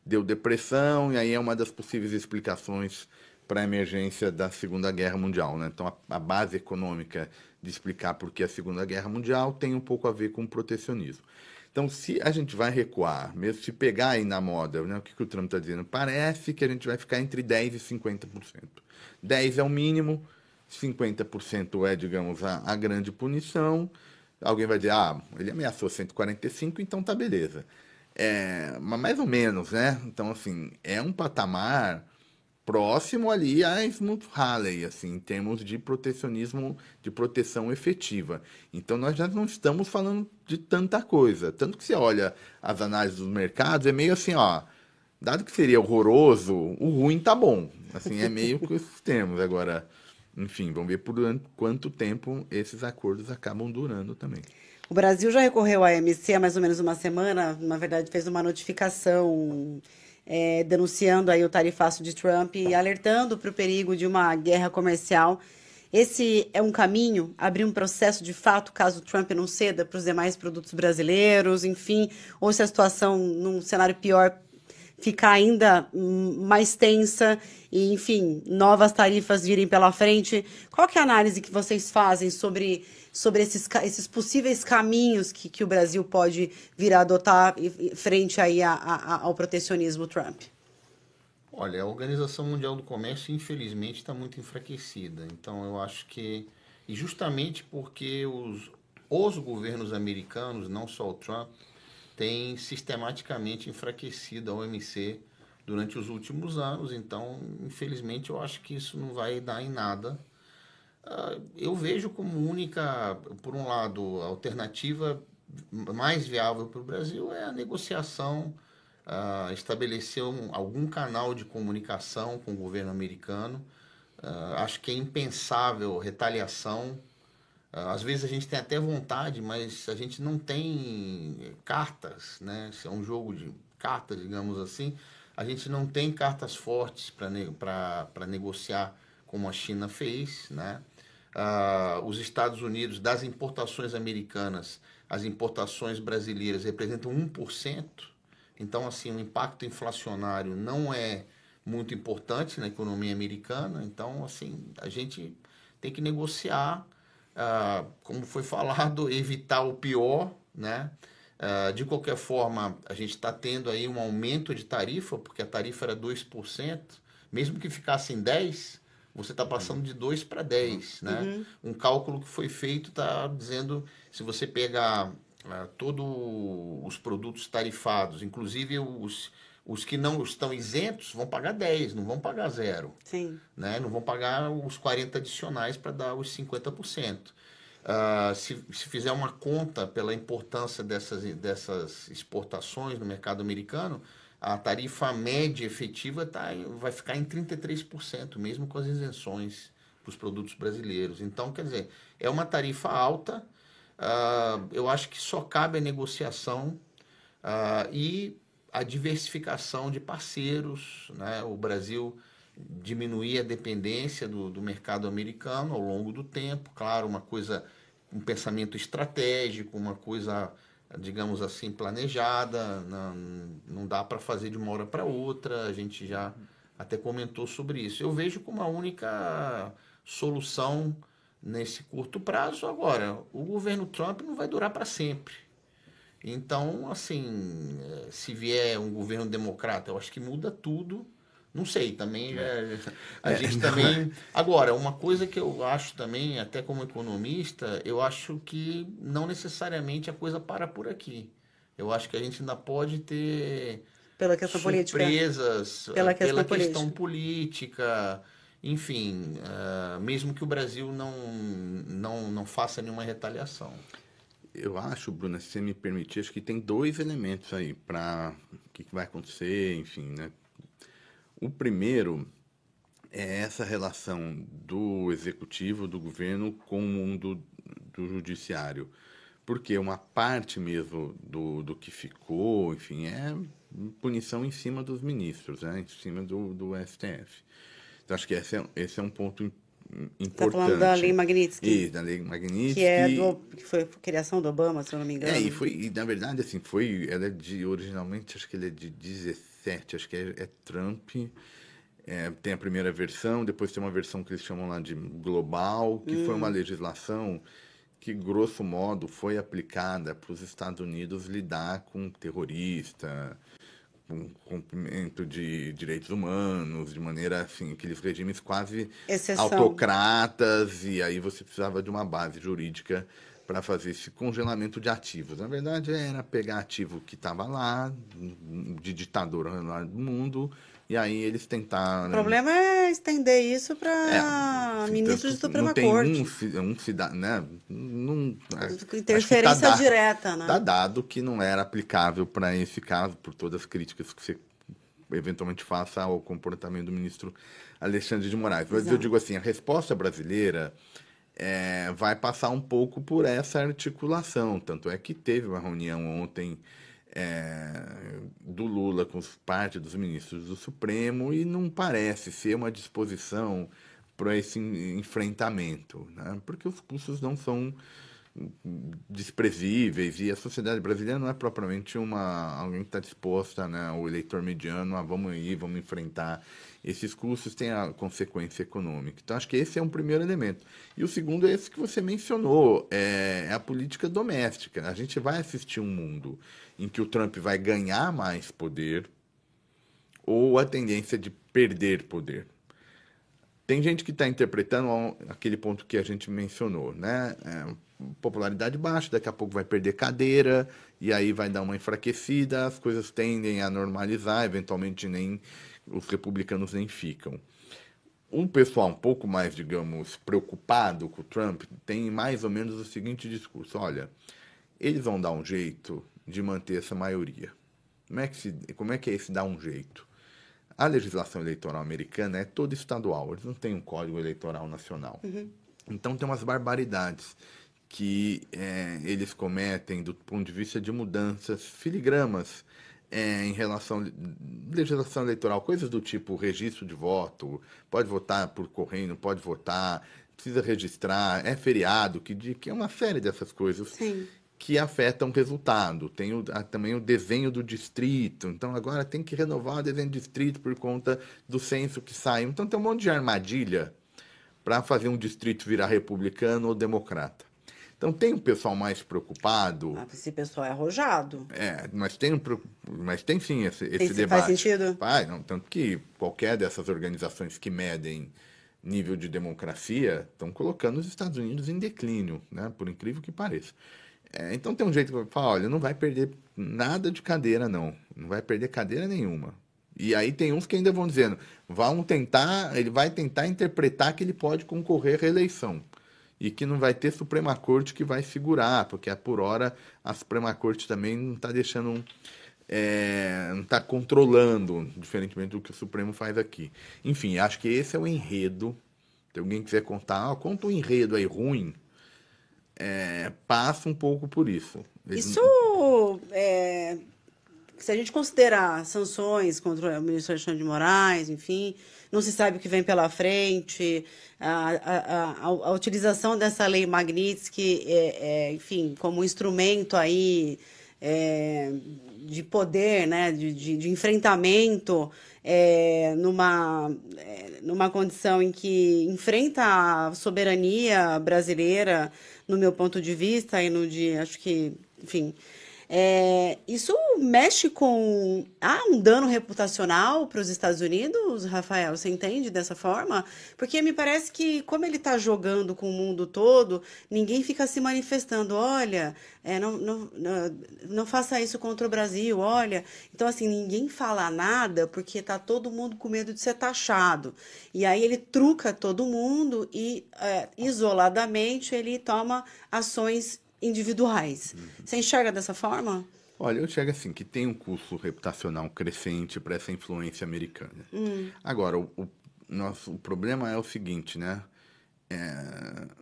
deu depressão, e aí é uma das possíveis explicações para a emergência da Segunda Guerra Mundial. Né? Então, a base econômica de explicar por que a Segunda Guerra Mundial tem um pouco a ver com o protecionismo. Então, se a gente vai recuar, mesmo se pegar aí na moda, né, o que o Trump está dizendo, parece que a gente vai ficar entre 10% e 50%. 10% é o mínimo, 50% é, digamos, a grande punição. Alguém vai dizer, ele ameaçou 145, então tá beleza. Mas mais ou menos, né? Então, assim, é um patamar próximo ali a Smoot-Hawley, assim, em termos de protecionismo, de proteção efetiva. Então, nós já não estamos falando de tanta coisa. Tanto que você olha as análises dos mercados, é meio assim, dado que seria horroroso, o ruim tá bom. Assim, é meio que esses termos. Agora, enfim, vamos ver por quanto tempo esses acordos acabam durando também. O Brasil já recorreu à AMC há mais ou menos uma semana, na verdade fez uma notificação denunciando aí o tarifaço de Trump e alertando para o perigo de uma guerra comercial. Esse é um caminho, abrir um processo de fato, caso Trump não ceda para os demais produtos brasileiros, enfim, ou se a situação num cenário pior ficar ainda mais tensa e, enfim, novas tarifas virem pela frente. Qual que é a análise que vocês fazem sobre esses possíveis caminhos que o Brasil pode vir a adotar frente aí ao protecionismo Trump? Olha, a Organização Mundial do Comércio, infelizmente, está muito enfraquecida. Então, eu acho que, e justamente porque os governos americanos, não só o Trump, têm sistematicamente enfraquecido a OMC durante os últimos anos. Então, infelizmente, eu acho que isso não vai dar em nada. Eu vejo como única, por um lado, alternativa mais viável para o Brasil é a negociação, estabelecer algum canal de comunicação com o governo americano. Acho que é impensável retaliação. Às vezes a gente tem até vontade, mas a gente não tem cartas, né? Se é um jogo de cartas, digamos assim, a gente não tem cartas fortes para negociar como a China fez, né? Os Estados Unidos, das importações americanas, as importações brasileiras representam 1%. Então, assim, o impacto inflacionário não é muito importante na economia americana. Então, assim, a gente tem que negociar, como foi falado, evitar o pior, né? De qualquer forma, a gente está tendo aí um aumento de tarifa, porque a tarifa era 2%, mesmo que ficasse em 10%, você está passando de 2 para 10, né? Um cálculo que foi feito está dizendo, se você pegar todos os produtos tarifados, inclusive os que não estão isentos, vão pagar 10, não vão pagar 0. Sim. Né? Não vão pagar os 40 adicionais para dar os 50%. Se fizer uma conta pela importância dessas exportações no mercado americano, a tarifa média efetiva vai ficar em 33%, mesmo com as isenções para os produtos brasileiros. Então, quer dizer, é uma tarifa alta. Eu acho que só cabe a negociação e a diversificação de parceiros, né? O Brasil diminuir a dependência do mercado americano ao longo do tempo. Claro, um pensamento estratégico, uma coisa, digamos assim, planejada. Não dá para fazer de uma hora para outra. A gente já até comentou sobre isso. Eu vejo como a única solução nesse curto prazo. Agora, o governo Trump não vai durar para sempre. Então, assim, se vier um governo democrata, eu acho que muda tudo. Não sei, também a gente também... Agora, uma coisa que eu acho também, até como economista, eu acho que não necessariamente a coisa para por aqui. Eu acho que a gente ainda pode ter Pela questão surpresas, política. pela questão política, enfim, mesmo que o Brasil não faça nenhuma retaliação. Eu acho, Bruna, se você me permitir, acho que tem 2 elementos aí para o que vai acontecer, enfim, né? O primeiro é essa relação do executivo, do governo, com o mundo do judiciário. Porque uma parte mesmo do que ficou, enfim, é punição em cima dos ministros, né? Em cima do STF. Então, acho que esse é um ponto importante. Você está falando da Lei Magnitsky? Isso, da Lei Magnitsky. Que foi a criação do Obama, se eu não me engano. E na verdade, assim, ela é originalmente, acho que ele é de 17, acho que é Trump. Tem a primeira versão, depois tem uma versão que eles chamam lá de global, que foi uma legislação que, grosso modo, foi aplicada para os Estados Unidos lidar com terrorista, com cumprimento de direitos humanos, de maneira, assim, aqueles regimes quase autocratas, e aí você precisava de uma base jurídica para fazer esse congelamento de ativos. Na verdade, era pegar ativo que estava lá, de ditador lá do mundo, e aí eles tentaram... O problema é estender isso para ministros de Suprema Corte. Um cidadão, né? Interferência direta, né? Está dado que não era aplicável para esse caso, por todas as críticas que você eventualmente faça ao comportamento do ministro Alexandre de Moraes. Mas eu digo assim, a resposta brasileira vai passar um pouco por essa articulação. Tanto é que teve uma reunião ontem do Lula com parte dos ministros do Supremo e não parece ser uma disposição para esse enfrentamento, né? Porque os custos não são desprezíveis, e a sociedade brasileira não é propriamente alguém que está disposta, né, o eleitor mediano, vamos enfrentar esses custos, tem a consequência econômica. Então, acho que esse é um primeiro elemento. E o segundo é esse que você mencionou, é a política doméstica. A gente vai assistir um mundo em que o Trump vai ganhar mais poder ou a tendência de perder poder. Tem gente que está interpretando aquele ponto que a gente mencionou, né? Popularidade baixa, daqui a pouco vai perder cadeira, e aí vai dar uma enfraquecida, as coisas tendem a normalizar, eventualmente os republicanos nem ficam. Um pessoal um pouco mais, digamos, preocupado com o Trump tem mais ou menos o seguinte discurso: olha, eles vão dar um jeito de manter essa maioria. Como é que é esse dar um jeito? A legislação eleitoral americana é toda estadual, eles não têm um código eleitoral nacional. Então tem umas barbaridades que eles cometem do ponto de vista de mudanças, filigramas em relação à legislação eleitoral, coisas do tipo registro de voto, pode votar por correio, não pode votar, precisa registrar, é feriado, que é uma série dessas coisas. Sim. Que afetam o resultado. Tem também o desenho do distrito. Então, agora tem que renovar o desenho do distrito por conta do censo que saiu. Então, tem um monte de armadilha para fazer um distrito virar republicano ou democrata. Então, tem um pessoal mais preocupado. Esse pessoal é arrojado. Mas tem sim esse debate. Faz sentido? Não, tanto que qualquer dessas organizações que medem nível de democracia estão colocando os Estados Unidos em declínio, né? Por incrível que pareça. Então tem um jeito que fala, olha, não vai perder nada de cadeira, não. Não vai perder cadeira nenhuma. E aí tem uns que ainda vão dizendo, ele vai tentar interpretar que ele pode concorrer à reeleição. E que não vai ter Suprema Corte que vai segurar, porque por hora a Suprema Corte também não está deixando, não está controlando, diferentemente do que o Supremo faz aqui. Enfim, acho que esse é o enredo. Se alguém quiser contar, conta um enredo aí ruim, passa um pouco por isso. Isso, se a gente considerar sanções contra o ministro Alexandre de Moraes, enfim, não se sabe o que vem pela frente, a utilização dessa lei Magnitsky, enfim, como instrumento aí de poder, né, de enfrentamento, numa condição em que enfrenta a soberania brasileira, no meu ponto de vista, e acho que, enfim, isso mexe com... Há um dano reputacional para os Estados Unidos, Rafael? Você entende dessa forma? Porque me parece que, como ele está jogando com o mundo todo, ninguém fica se manifestando. Olha, não faça isso contra o Brasil, olha. Então, assim, ninguém fala nada porque está todo mundo com medo de ser taxado. E aí ele truca todo mundo e, isoladamente, ele toma ações individuais. Você enxerga dessa forma? Olha, eu enxergo assim, que tem um custo reputacional crescente para essa influência americana. Agora, o problema é o seguinte, né?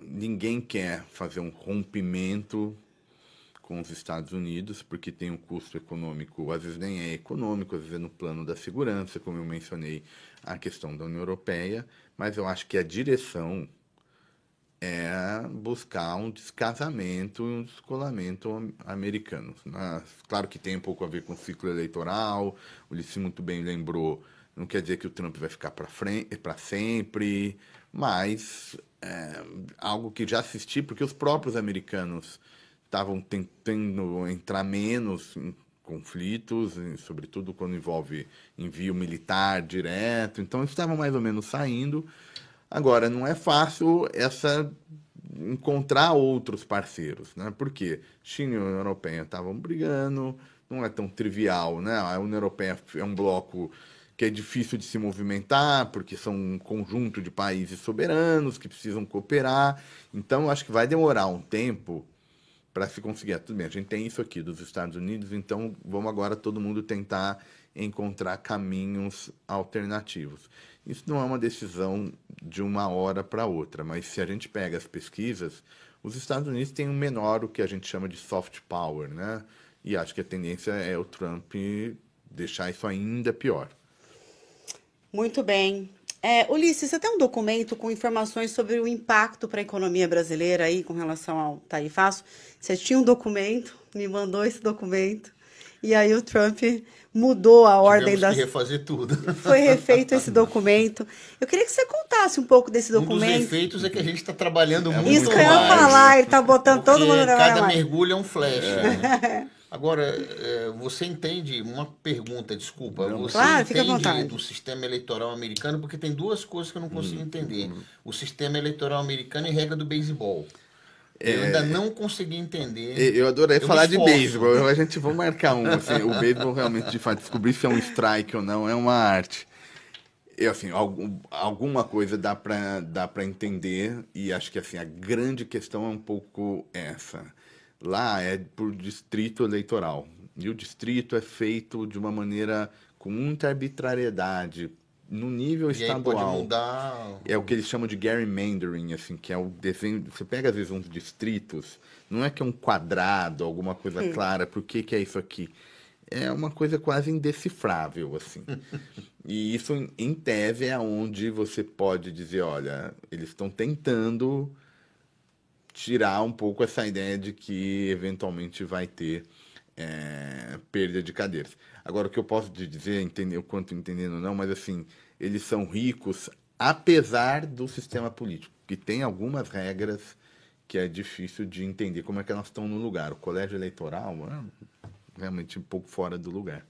Ninguém quer fazer um rompimento com os Estados Unidos, porque tem um custo econômico, às vezes nem é econômico, às vezes é no plano da segurança, como eu mencionei, a questão da União Europeia, mas eu acho que a direção é buscar um descasamento e um descolamento americanos. Claro que tem um pouco a ver com o ciclo eleitoral, o Ulisses muito bem lembrou, não quer dizer que o Trump vai ficar para sempre, mas algo que já assisti, porque os próprios americanos estavam tentando entrar menos em conflitos, sobretudo quando envolve envio militar direto, então eles estavam mais ou menos saindo. Agora, não é fácil encontrar outros parceiros, né? Porque China e a União Europeia estavam brigando, não é tão trivial, né? A União Europeia é um bloco que é difícil de se movimentar, porque são um conjunto de países soberanos que precisam cooperar. Então, acho que vai demorar um tempo para se conseguir. Tudo bem, a gente tem isso aqui dos Estados Unidos, então vamos agora todo mundo tentar encontrar caminhos alternativos. Isso não é uma decisão de uma hora para outra, mas se a gente pega as pesquisas, os Estados Unidos têm um menor, o que a gente chama de soft power, né? E acho que a tendência é o Trump deixar isso ainda pior. Muito bem. Ulisses, você tem um documento com informações sobre o impacto para a economia brasileira aí com relação ao tarifaço? Você tinha um documento, me mandou esse documento, e aí o Trump mudou a ordem Tivemos que refazer tudo. Foi refeito esse documento. Eu queria que você contasse um pouco desse Um documento. dos efeitos é que a gente está trabalhando muito Isso mais. que eu ia falar, ele está botando todo mundo na Cada mais. mergulho é um flash, né? Agora, você entende, uma pergunta, desculpa, você Claro, fica à entende vontade. do sistema eleitoral americano, porque tem duas coisas que eu não consigo entender. O sistema eleitoral americano e regra do beisebol. Eu ainda não consegui entender. Eu adorei Eu falar me de esforço. beisebol. A gente vai marcar um. Assim, o beisebol realmente, de fato, descobrir se é um strike ou não é uma arte. Assim, alguma coisa dá para entender, e acho que assim, a grande questão é um pouco essa. Lá é por distrito eleitoral. E o distrito é feito de uma maneira com muita arbitrariedade no nível E aí pode estadual. mudar. É o que eles chamam de gerrymandering, assim, que é o desenho. Você pega às vezes uns distritos, não é que é um quadrado, alguma coisa clara, por que que é isso aqui? É uma coisa quase indecifrável, assim. E isso, em tese, é onde você pode dizer, olha, eles estão tentando tirar um pouco essa ideia de que eventualmente vai ter perda de cadeiras. Agora, o que eu posso te dizer, entender o quanto entendendo ou não, mas assim, eles são ricos apesar do sistema político, que tem algumas regras que é difícil de entender como é que elas estão no lugar. O colégio eleitoral é realmente um pouco fora do lugar.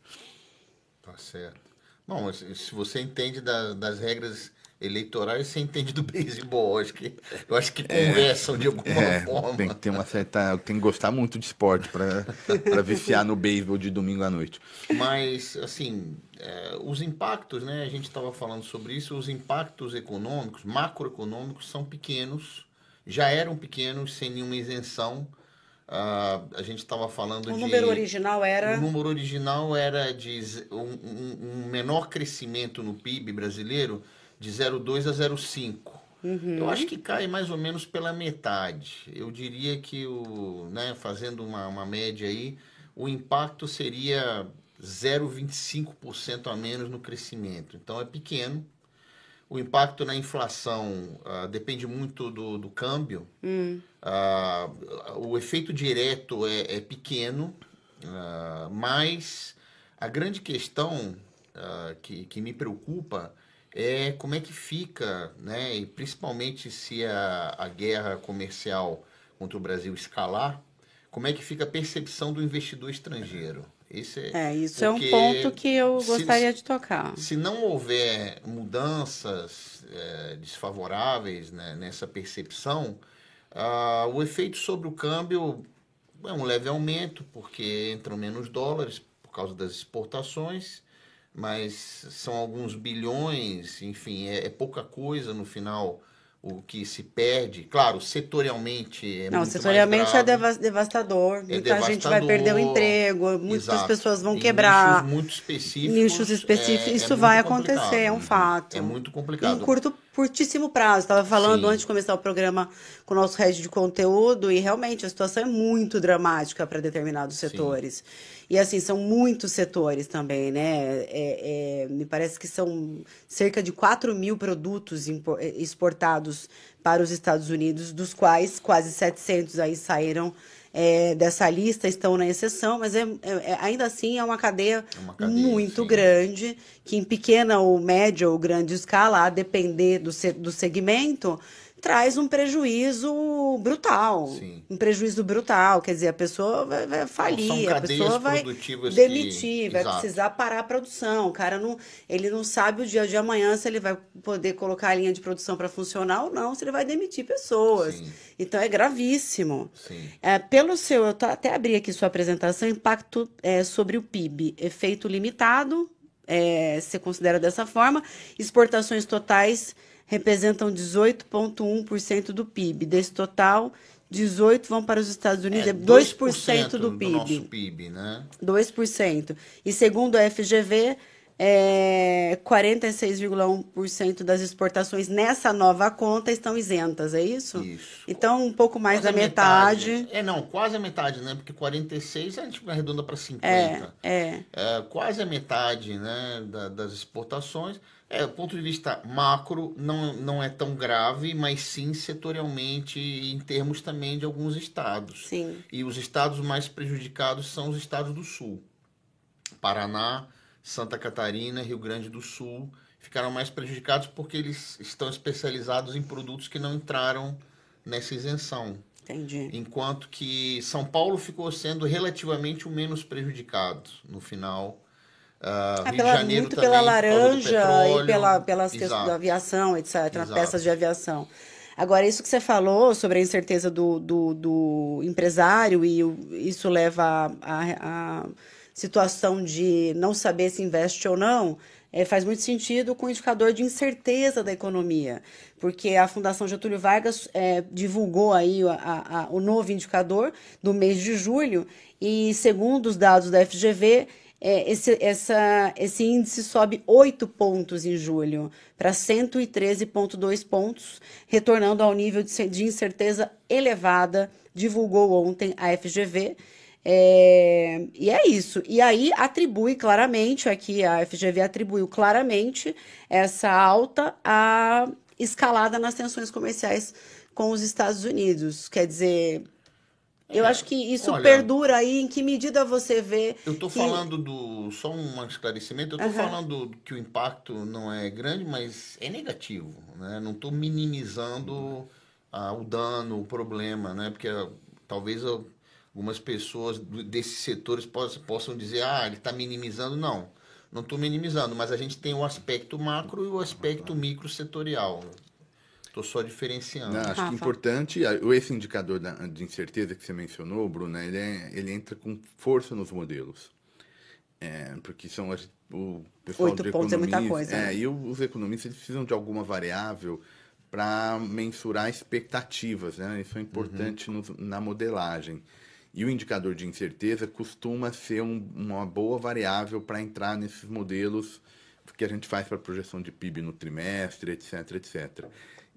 Tá certo. Bom, se você entende das regras eleitorais, você entende do beisebol. Eu acho que conversam de alguma forma. Tem que ter uma certa. Tem que gostar muito de esporte para viciar no beisebol de domingo à noite. Mas, assim, os impactos, né? A gente estava falando sobre isso, os impactos econômicos, macroeconômicos, são pequenos, já eram pequenos, sem nenhuma isenção. A gente estava falando O de... número original era... O número original era de um menor crescimento no PIB brasileiro de 0,2 a 0,5. Eu acho que cai mais ou menos pela metade. Eu diria que, fazendo uma média aí, o impacto seria 0,25% a menos no crescimento. Então é pequeno. O impacto na inflação depende muito do câmbio. O efeito direto é pequeno, mas a grande questão que me preocupa é como é que fica, né? E principalmente se a guerra comercial contra o Brasil escalar, como é que fica a percepção do investidor estrangeiro. Isso é um ponto que eu gostaria de tocar. Se não houver mudanças desfavoráveis, né, nessa percepção, o efeito sobre o câmbio é um leve aumento, porque entram menos dólares por causa das exportações, mas são alguns bilhões, enfim, é pouca coisa no final o que se perde. Claro, setorialmente é muito setorialmente mais é grave. devastador. Muita gente vai perder o emprego, muitas Exato. pessoas vão Em quebrar. Nichos muito específicos. Nichos específicos, isso muito vai complicado. acontecer, é um fato. É muito Em complicado. curtíssimo prazo. Estava falando Sim. antes de começar o programa com o nosso head de conteúdo, e realmente a situação é muito dramática para determinados setores. E assim, são muitos setores também, né? Me parece que são cerca de 4 mil produtos exportados para os Estados Unidos, dos quais quase 700 aí saíram dessa lista, estão na exceção, mas ainda assim é uma cadeia muito sim. grande, que em pequena ou média ou grande escala, a depender do segmento, traz um prejuízo brutal. Sim. Um prejuízo brutal. Quer dizer, a pessoa vai falir, a pessoa vai demitir, vai precisar parar a produção. O cara ele não sabe o dia de amanhã se ele vai poder colocar a linha de produção para funcionar ou não, se ele vai demitir pessoas. Sim. Então é gravíssimo. Sim. Eu até abri aqui sua apresentação, impacto sobre o PIB, efeito limitado, você considera dessa forma, exportações totais representam 18,1% do PIB. Desse total, 18% vão para os Estados Unidos, 2% do PIB. Nosso PIB, né? 2%. E segundo a FGV, 46,1% das exportações nessa nova conta estão isentas, é isso? Isso. Então, um pouco mais Quase da metade. quase a metade, né? Porque 46 a gente arredonda para 50. Quase a metade, né, das exportações. Do ponto de vista macro, não é tão grave, mas sim setorialmente em termos também de alguns estados. Sim. E os estados mais prejudicados são os estados do sul. Paraná, Santa Catarina, Rio Grande do Sul ficaram mais prejudicados porque eles estão especializados em produtos que não entraram nessa isenção. Entendi. Enquanto que São Paulo ficou sendo relativamente o menos prejudicado no final. Rio de Janeiro Muito pela também, por causa do laranja e petróleo. pelas questões da Exato, aviação, etc., peças exato. de aviação. Agora, isso que você falou sobre a incerteza do empresário, e isso leva a situação de não saber se investe ou não, faz muito sentido com o indicador de incerteza da economia, porque a Fundação Getúlio Vargas divulgou aí o novo indicador do mês de julho, e segundo os dados da FGV, esse índice sobe 8 pontos em julho, para 113,2 pontos, retornando ao nível de incerteza elevada, divulgou ontem a FGV. E é isso. E aí atribui claramente, aqui a FGV atribuiu claramente essa alta à escalada nas tensões comerciais com os Estados Unidos. Quer dizer, eu acho que isso Olha, perdura aí. Em que medida você vê eu estou que... falando só um esclarecimento, eu estou Aham. falando que o impacto não é grande, mas é negativo, né? Não estou minimizando o dano, o problema, né? Porque talvez algumas pessoas desses setores possam dizer, ele está minimizando. Não estou minimizando, mas a gente tem o aspecto macro e o aspecto micro setorial. Estou só diferenciando. Não, acho que Rafa. importante, esse indicador de incerteza que você mencionou, Bruna, ele entra com força nos modelos. Porque são o pessoal 8 de pontos é muita economia, coisa, né? e os economistas eles precisam de alguma variável para mensurar expectativas, né? Isso é importante na modelagem. E o indicador de incerteza costuma ser uma boa variável para entrar nesses modelos que a gente faz para projeção de PIB no trimestre, etc, etc.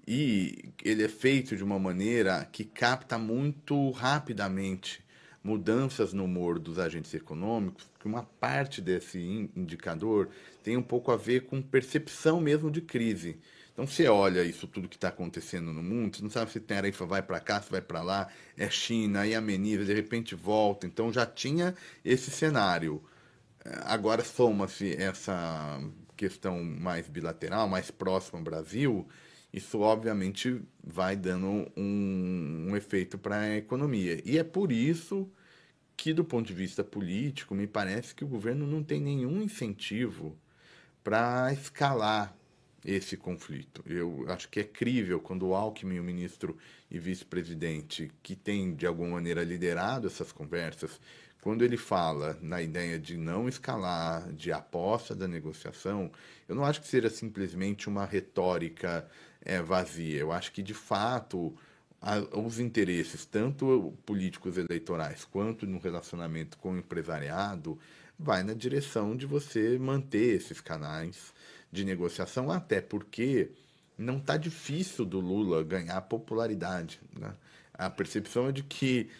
E ele é feito de uma maneira que capta muito rapidamente mudanças no humor dos agentes econômicos, que uma parte desse indicador tem um pouco a ver com percepção mesmo de crise. Então, você olha isso tudo que está acontecendo no mundo, você não sabe se tarifa vai para cá, se vai para lá, é China, aí ameniza, de repente volta. Então, já tinha esse cenário. Agora soma-se essa questão mais bilateral, mais próxima ao Brasil, isso obviamente vai dando um efeito para a economia. E é por isso que, do ponto de vista político, me parece que o governo não tem nenhum incentivo para escalar esse conflito. Eu acho que é crível quando o Alckmin, o ministro e vice-presidente, que tem de alguma maneira liderado essas conversas, quando ele fala na ideia de não escalar, de aposta da negociação, eu não acho que seja simplesmente uma retórica vazia. Eu acho que, de fato, os interesses, tanto políticos eleitorais quanto no relacionamento com o empresariado, vai na direção de você manter esses canais de negociação, até porque não está difícil do Lula ganhar popularidade, né? A percepção é de que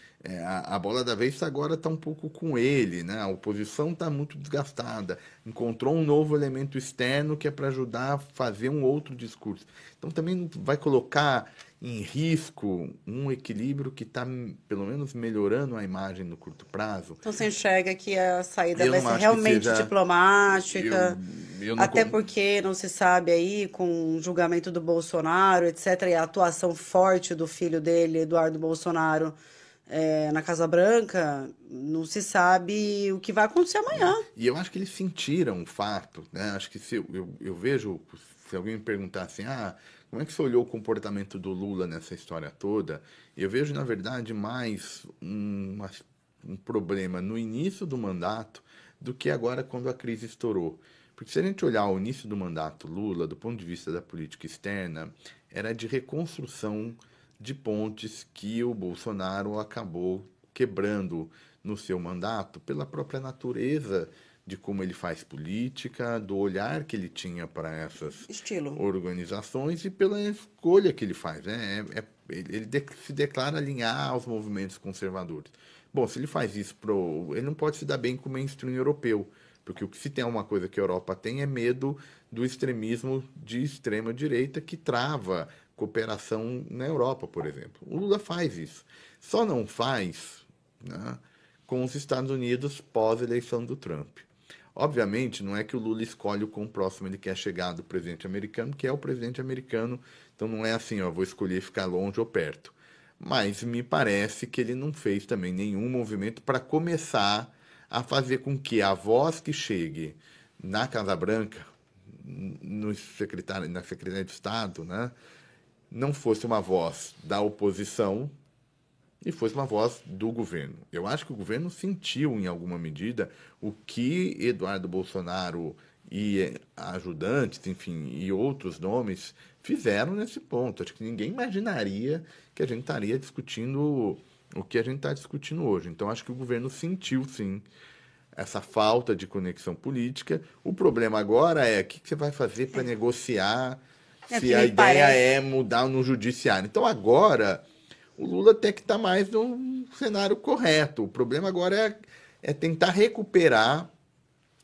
a bola da vez agora está um pouco com ele, né? A oposição está muito desgastada, encontrou um novo elemento externo que é para ajudar a fazer um outro discurso. Então também vai colocar em risco um equilíbrio que está, pelo menos, melhorando a imagem no curto prazo. Então você enxerga que a saída Eu vai não ser acho que realmente seja- diplomática, eu não até con- porque não se sabe aí, com o julgamento do Bolsonaro, etc., e a atuação forte do filho dele, Eduardo Bolsonaro, na Casa Branca, não se sabe o que vai acontecer amanhã. E eu acho que eles sentiram o fato, né? Acho que se eu vejo, se alguém me perguntar assim, como é que você olhou o comportamento do Lula nessa história toda? Eu vejo, na verdade, mais um problema no início do mandato do que agora quando a crise estourou. Porque se a gente olhar o início do mandato Lula, do ponto de vista da política externa, era de reconstrução de pontes que o Bolsonaro acabou quebrando no seu mandato pela própria natureza de como ele faz política, do olhar que ele tinha para essas Estilo. organizações e pela escolha que ele faz, né? Ele se declara alinhar aos movimentos conservadores. Bom, se ele faz isso ele não pode se dar bem com o mainstream europeu, Porque o que se tem uma coisa que a Europa tem é medo do extremismo de extrema direita que trava cooperação na Europa, por exemplo. O Lula faz isso. Só não faz, né, com os Estados Unidos pós-eleição do Trump. Obviamente, não é que o Lula escolhe o quão próximo ele quer chegar do presidente americano, que é o presidente americano, então não é assim, ó, vou escolher ficar longe ou perto. Mas me parece que ele não fez também nenhum movimento para começar a fazer com que a voz que chegue na Casa Branca, no secretário, na Secretaria de Estado, né, não fosse uma voz da oposição e fosse uma voz do governo. Eu acho que o governo sentiu, em alguma medida, o que Eduardo Bolsonaro e ajudantes, enfim, e outros nomes fizeram nesse ponto. Acho que ninguém imaginaria que a gente estaria discutindo o que a gente está discutindo hoje. Então, acho que o governo sentiu, sim, essa falta de conexão política. O problema agora é o que você vai fazer para negociar se a ideia é mudar no judiciário. Então, agora, o Lula até que está mais no cenário correto. O problema agora é tentar recuperar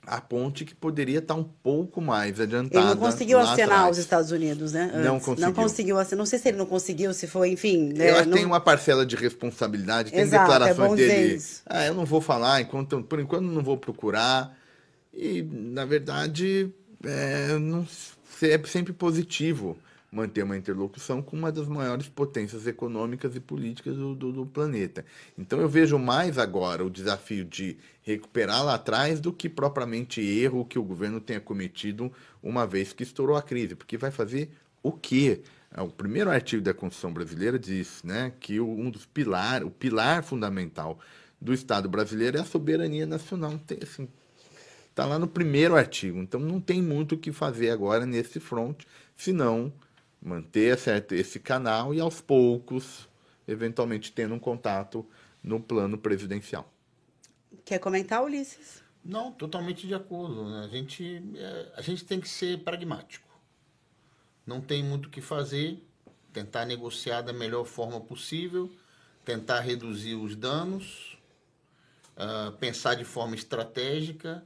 a ponte que poderia estar um pouco mais adiantada. Ele não conseguiu acenar os Estados Unidos, né? Antes. Não conseguiu. Não conseguiu acenar. Não sei se ele não conseguiu, se foi, enfim. Eu acho que tem uma parcela de responsabilidade, tem declarações dele. Eu não vou falar, por enquanto não vou procurar. E, na verdade, é sempre positivo manter uma interlocução com uma das maiores potências econômicas e políticas do planeta. Então eu vejo mais agora o desafio de recuperar lá atrás do que propriamente erro que o governo tenha cometido uma vez que estourou a crise, porque vai fazer o quê? O primeiro artigo da Constituição brasileira diz, né, que o pilar fundamental do Estado brasileiro é a soberania nacional. Assim, está lá no primeiro artigo, então não tem muito o que fazer agora nesse front, senão manter esse canal e, aos poucos, eventualmente tendo um contato no plano presidencial. Quer comentar, Ulisses? Não, totalmente de acordo, né? A gente tem que ser pragmático. Não tem muito o que fazer, tentar negociar da melhor forma possível, tentar reduzir os danos, pensar de forma estratégica,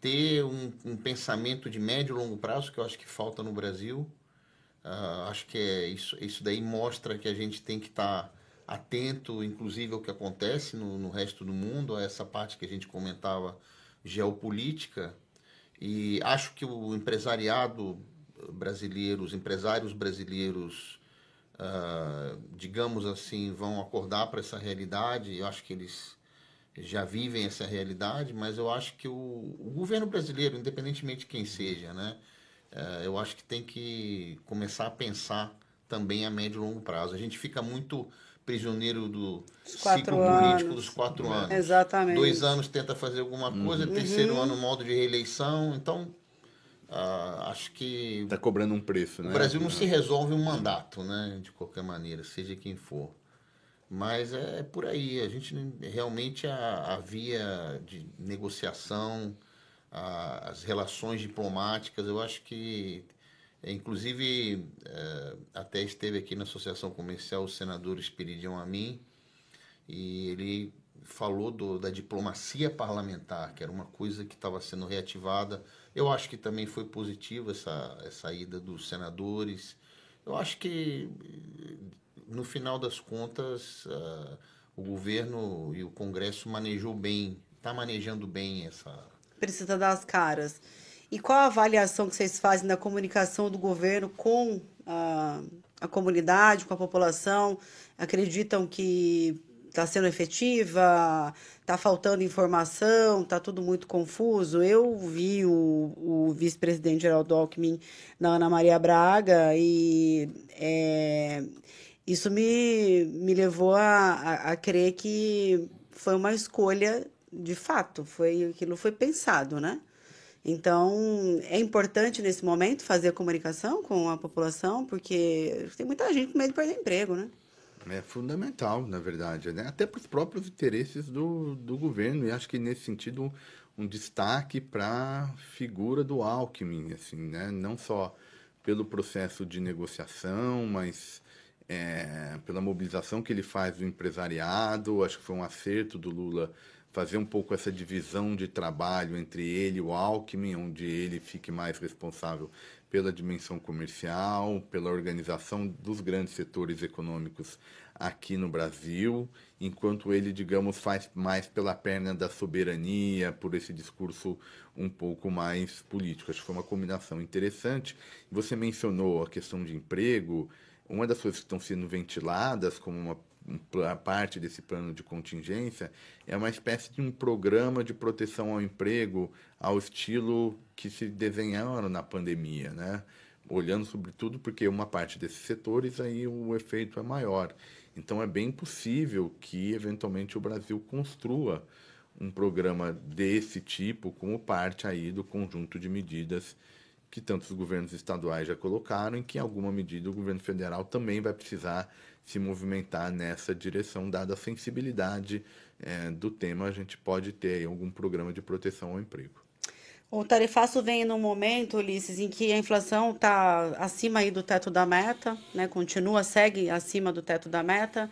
ter um pensamento de médio e longo prazo, que eu acho que falta no Brasil. Acho que isso daí mostra que a gente tem que estar atento, inclusive, ao que acontece no resto do mundo, a essa parte que a gente comentava, geopolítica. E acho que o empresariado brasileiro, os empresários brasileiros, digamos assim, vão acordar para essa realidade. Eu acho que eles já vivem essa realidade, mas eu acho que o governo brasileiro, independentemente de quem seja, né? Eu acho que tem que começar a pensar também a médio e longo prazo. A gente fica muito prisioneiro do ciclo político dos 4 anos. Exatamente. 2 anos tenta fazer alguma coisa, terceiro ano modo de reeleição. Então, acho que... Está cobrando um preço, né? O Brasil não se resolve um mandato, né? De qualquer maneira, seja quem for. Mas é por aí. A gente realmente a via de negociação, as relações diplomáticas, eu acho que, inclusive, até esteve aqui na Associação Comercial o senador Esperidião Amin, e ele falou da diplomacia parlamentar, que era uma coisa que estava sendo reativada. Eu acho que também foi positiva essa ida dos senadores. Eu acho que, no final das contas, o governo e o Congresso está manejando bem essa... Precisa dar as caras. E qual a avaliação que vocês fazem da comunicação do governo com a comunidade, com a população? Acreditam que está sendo efetiva? Está faltando informação? Está tudo muito confuso? Eu vi o vice-presidente Geraldo Alckmin na Ana Maria Braga e isso me levou a crer que foi uma escolha de fato, aquilo foi pensado, né? Então, é importante nesse momento fazer a comunicação com a população, porque tem muita gente com medo de perder emprego, né? É fundamental, na verdade, né? Até para os próprios interesses do governo, e acho que nesse sentido um destaque para a figura do Alckmin, assim, né? Não só pelo processo de negociação, mas pela mobilização que ele faz do empresariado. Acho que foi um acerto do Lula fazer um pouco essa divisão de trabalho entre ele e o Alckmin, onde ele fique mais responsável pela dimensão comercial, pela organização dos grandes setores econômicos aqui no Brasil, enquanto ele, digamos, faz mais pela perna da soberania, por esse discurso um pouco mais político. Acho que foi uma combinação interessante. Você mencionou a questão de emprego. Uma das coisas que estão sendo ventiladas como uma parte desse plano de contingência é uma espécie de um programa de proteção ao emprego ao estilo que se desenharam na pandemia, né? Olhando sobretudo porque uma parte desses setores aí o efeito é maior. Então é bem possível que eventualmente o Brasil construa um programa desse tipo como parte aí do conjunto de medidas que tantos governos estaduais já colocaram, em que em alguma medida o governo federal também vai precisar se movimentar nessa direção, dada a sensibilidade do tema. A gente pode ter aí algum programa de proteção ao emprego. O tarifaço vem num momento, Ulisses, em que a inflação está acima aí do teto da meta, né? Segue acima do teto da meta,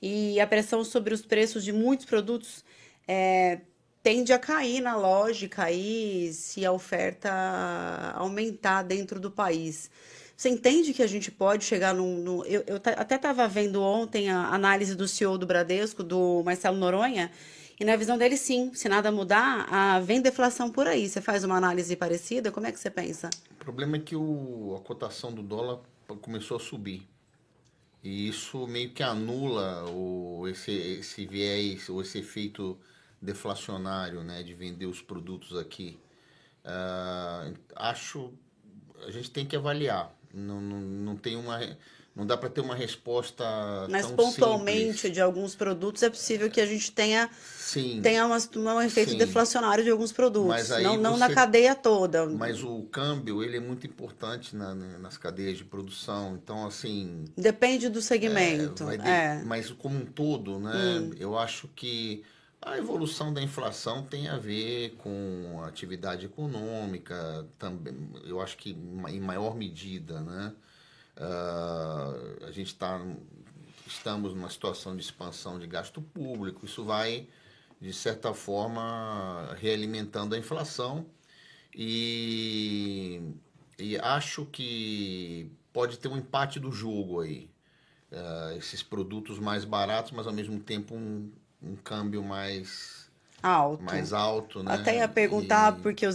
e a pressão sobre os preços de muitos produtos tende a cair na lógica aí se a oferta aumentar dentro do país. Você entende que a gente pode chegar eu até estava vendo ontem a análise do CEO do Bradesco, do Marcelo Noronha, e na visão dele, sim, se nada mudar, vem deflação por aí. Você faz uma análise parecida? Como é que você pensa? O problema é que a cotação do dólar começou a subir. E isso meio que anula esse viés, ou esse efeito deflacionário, né, de vender os produtos aqui. A gente tem que avaliar. Não dá para ter uma resposta Mas tão pontualmente simples. de alguns produtos é possível que a gente tenha Sim, um efeito sim. deflacionário de alguns produtos, Mas aí não na cadeia toda. Mas o câmbio, ele é muito importante nas cadeias de produção. Então, assim, Depende do segmento. mas como um todo, né? Eu acho que a evolução da inflação tem a ver com a atividade econômica também. Eu acho que em maior medida, né? A gente estamos numa situação de expansão de gasto público. Isso vai, de certa forma, realimentando a inflação. E acho que pode ter um empate do jogo aí. Esses produtos mais baratos, mas ao mesmo tempo um câmbio mais alto, né? Até ia perguntar, porque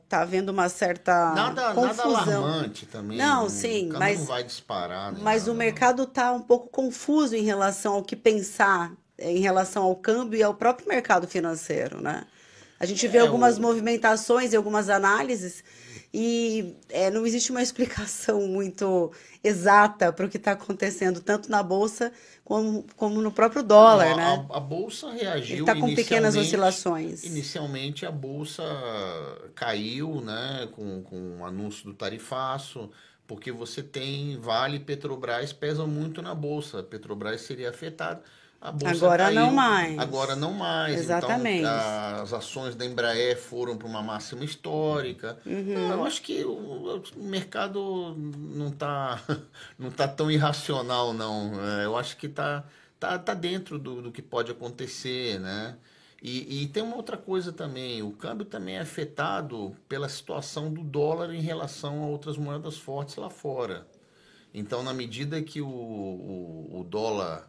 tá havendo uma certa Nada confusão. alarmante também. Não, sim, o câmbio mas não vai disparar. Mas o mercado está um pouco confuso em relação ao que pensar, em relação ao câmbio e ao próprio mercado financeiro, né? A gente vê algumas movimentações e algumas análises e não existe uma explicação muito exata para o que está acontecendo, tanto na Bolsa como no próprio dólar, né? A Bolsa reagiu. Ele está com pequenas oscilações. Inicialmente, a Bolsa caiu, né, com o anúncio do tarifaço, porque você tem Vale e Petrobras pesam muito na Bolsa. A Petrobras seria afetada. A Bolsa Agora caiu. não mais. Agora não mais. Exatamente. Então, as ações da Embraer foram para uma máxima histórica. Eu acho que o mercado não tá tão irracional, não. Eu acho que tá dentro do que pode acontecer, né? E tem uma outra coisa também. O câmbio também é afetado pela situação do dólar em relação a outras moedas fortes lá fora. Então, na medida que o dólar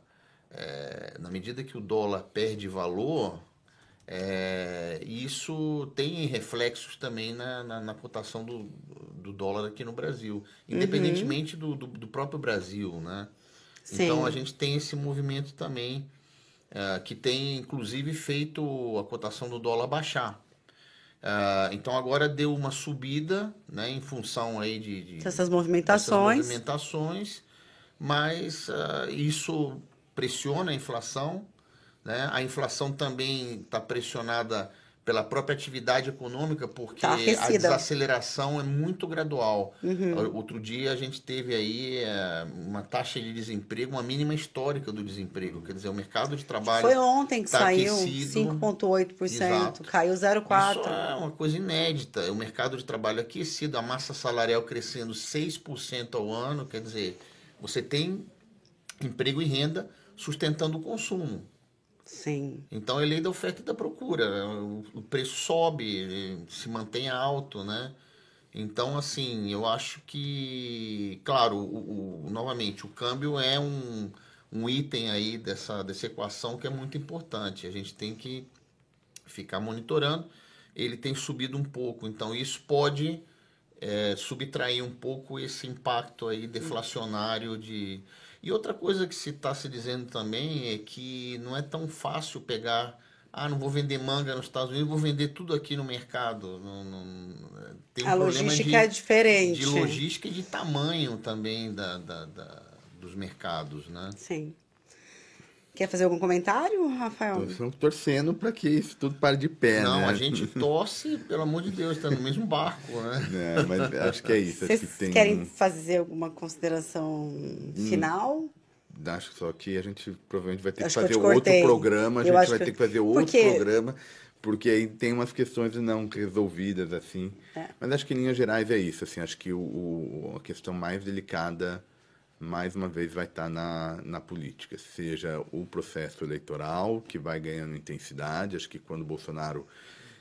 perde valor, isso tem reflexos também na cotação do dólar aqui no Brasil, independentemente do próprio Brasil, né? Sim. Então a gente tem esse movimento também, que tem inclusive feito a cotação do dólar baixar. Então agora deu uma subida, né, em função aí Essas movimentações, mas isso pressiona a inflação, né? A inflação também está pressionada pela própria atividade econômica, porque a desaceleração é muito gradual. Outro dia a gente teve aí uma taxa de desemprego, uma mínima histórica do desemprego. Quer dizer, o mercado de trabalho foi ontem que saiu aquecido, 5,8%, caiu 0,4%. Isso é uma coisa inédita. O mercado de trabalho aquecido, a massa salarial crescendo 6% ao ano, quer dizer, você tem emprego e renda sustentando o consumo. Sim. Então, é lei da oferta e da procura. O preço sobe, se mantém alto, né? Então, assim, eu acho que, claro, novamente, o câmbio é um item aí dessa equação que é muito importante. A gente tem que ficar monitorando. Ele tem subido um pouco, então isso pode subtrair um pouco esse impacto aí deflacionário de... E outra coisa que se está se dizendo também é que não é tão fácil pegar... Ah, não vou vender manga nos Estados Unidos, vou vender tudo aqui no mercado. Tem um A problema logística é diferente. de logística e de tamanho também dos mercados, né? Sim. Quer fazer algum comentário, Rafael? Estamos torcendo para que isso tudo pare de pé, Não, né? a gente torce, pelo amor de Deus, está no mesmo barco, né? É, mas acho que é isso. Acho Vocês que querem fazer alguma consideração final? Acho só que a gente provavelmente vai ter que Acho que eu fazer te outro cortei. programa, a Eu gente acho vai que- ter que fazer outro Porque- programa, porque aí tem umas questões não resolvidas, assim. Mas acho que em linhas gerais é isso, assim, acho que a questão mais delicada, mais uma vez, vai estar na política, seja o processo eleitoral, que vai ganhando intensidade, acho que quando o Bolsonaro,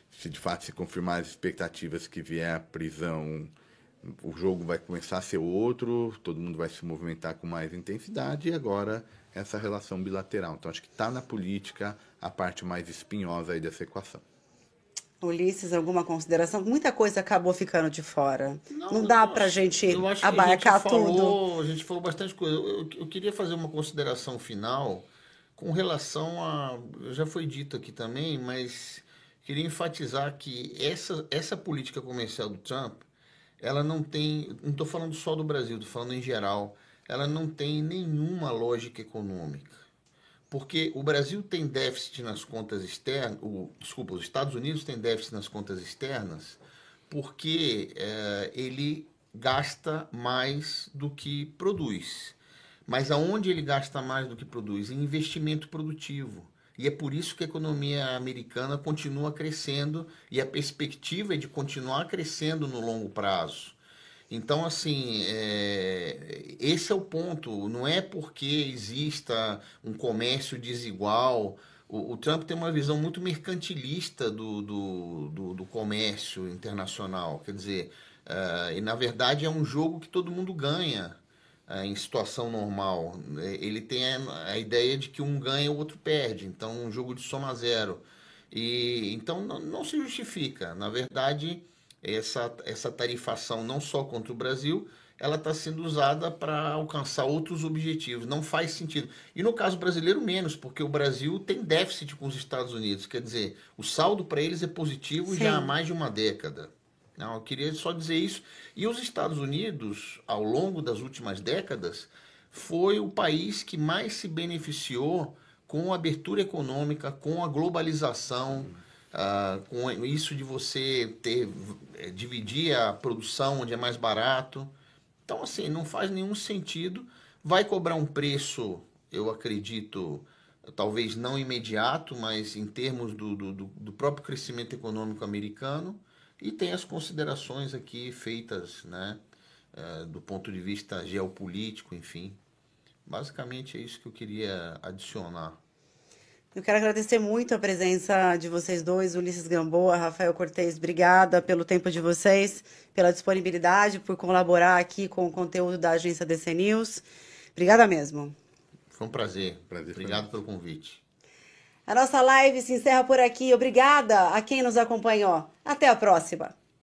se de fato se confirmar as expectativas que vier à prisão, o jogo vai começar a ser outro, todo mundo vai se movimentar com mais intensidade, e agora essa relação bilateral. Então, acho que está na política a parte mais espinhosa aí dessa equação. Ulisses, alguma consideração? Muita coisa acabou ficando de fora. Não dá pra gente eu acho que abarcar tudo. A gente falou bastante coisa. Eu queria fazer uma consideração final com relação a... Já foi dito aqui também, mas queria enfatizar que essa política comercial do Trump, ela não tem... Não estou falando só do Brasil, estou falando em geral. Ela não tem nenhuma lógica econômica. Porque o Brasil tem déficit nas contas externas, os Estados Unidos têm déficit nas contas externas, porque ele gasta mais do que produz. Mas aonde ele gasta mais do que produz? Em investimento produtivo. E é por isso que a economia americana continua crescendo e a perspectiva é de continuar crescendo no longo prazo. Então, assim, esse é o ponto. Não é porque exista um comércio desigual. O Trump tem uma visão muito mercantilista do comércio internacional. Quer dizer, e na verdade é um jogo que todo mundo ganha em situação normal. Ele tem a ideia de que um ganha e o outro perde. Então, um jogo de soma zero. Então, não se justifica. Na verdade... Essa tarifação não só contra o Brasil, ela está sendo usada para alcançar outros objetivos. Não faz sentido. E no caso brasileiro, menos, porque o Brasil tem déficit com os Estados Unidos. Quer dizer, o saldo para eles é positivo já há mais de uma década. Não, eu queria só dizer isso. E os Estados Unidos, ao longo das últimas décadas, foi o país que mais se beneficiou com a abertura econômica, com a globalização, com isso de você dividir a produção onde é mais barato. Então, assim, não faz nenhum sentido. Vai cobrar um preço, eu acredito, talvez não imediato, mas em termos do próprio crescimento econômico americano. E tem as considerações aqui feitas, né, do ponto de vista geopolítico, enfim. Basicamente é isso que eu queria adicionar. Eu quero agradecer muito a presença de vocês dois, Ulisses Gamboa, Rafael Cortez. Obrigada pelo tempo de vocês, pela disponibilidade, por colaborar aqui com o conteúdo da agência DC News. Obrigada mesmo. Foi um prazer. Obrigado pelo convite. A nossa live se encerra por aqui. Obrigada a quem nos acompanhou. Até a próxima.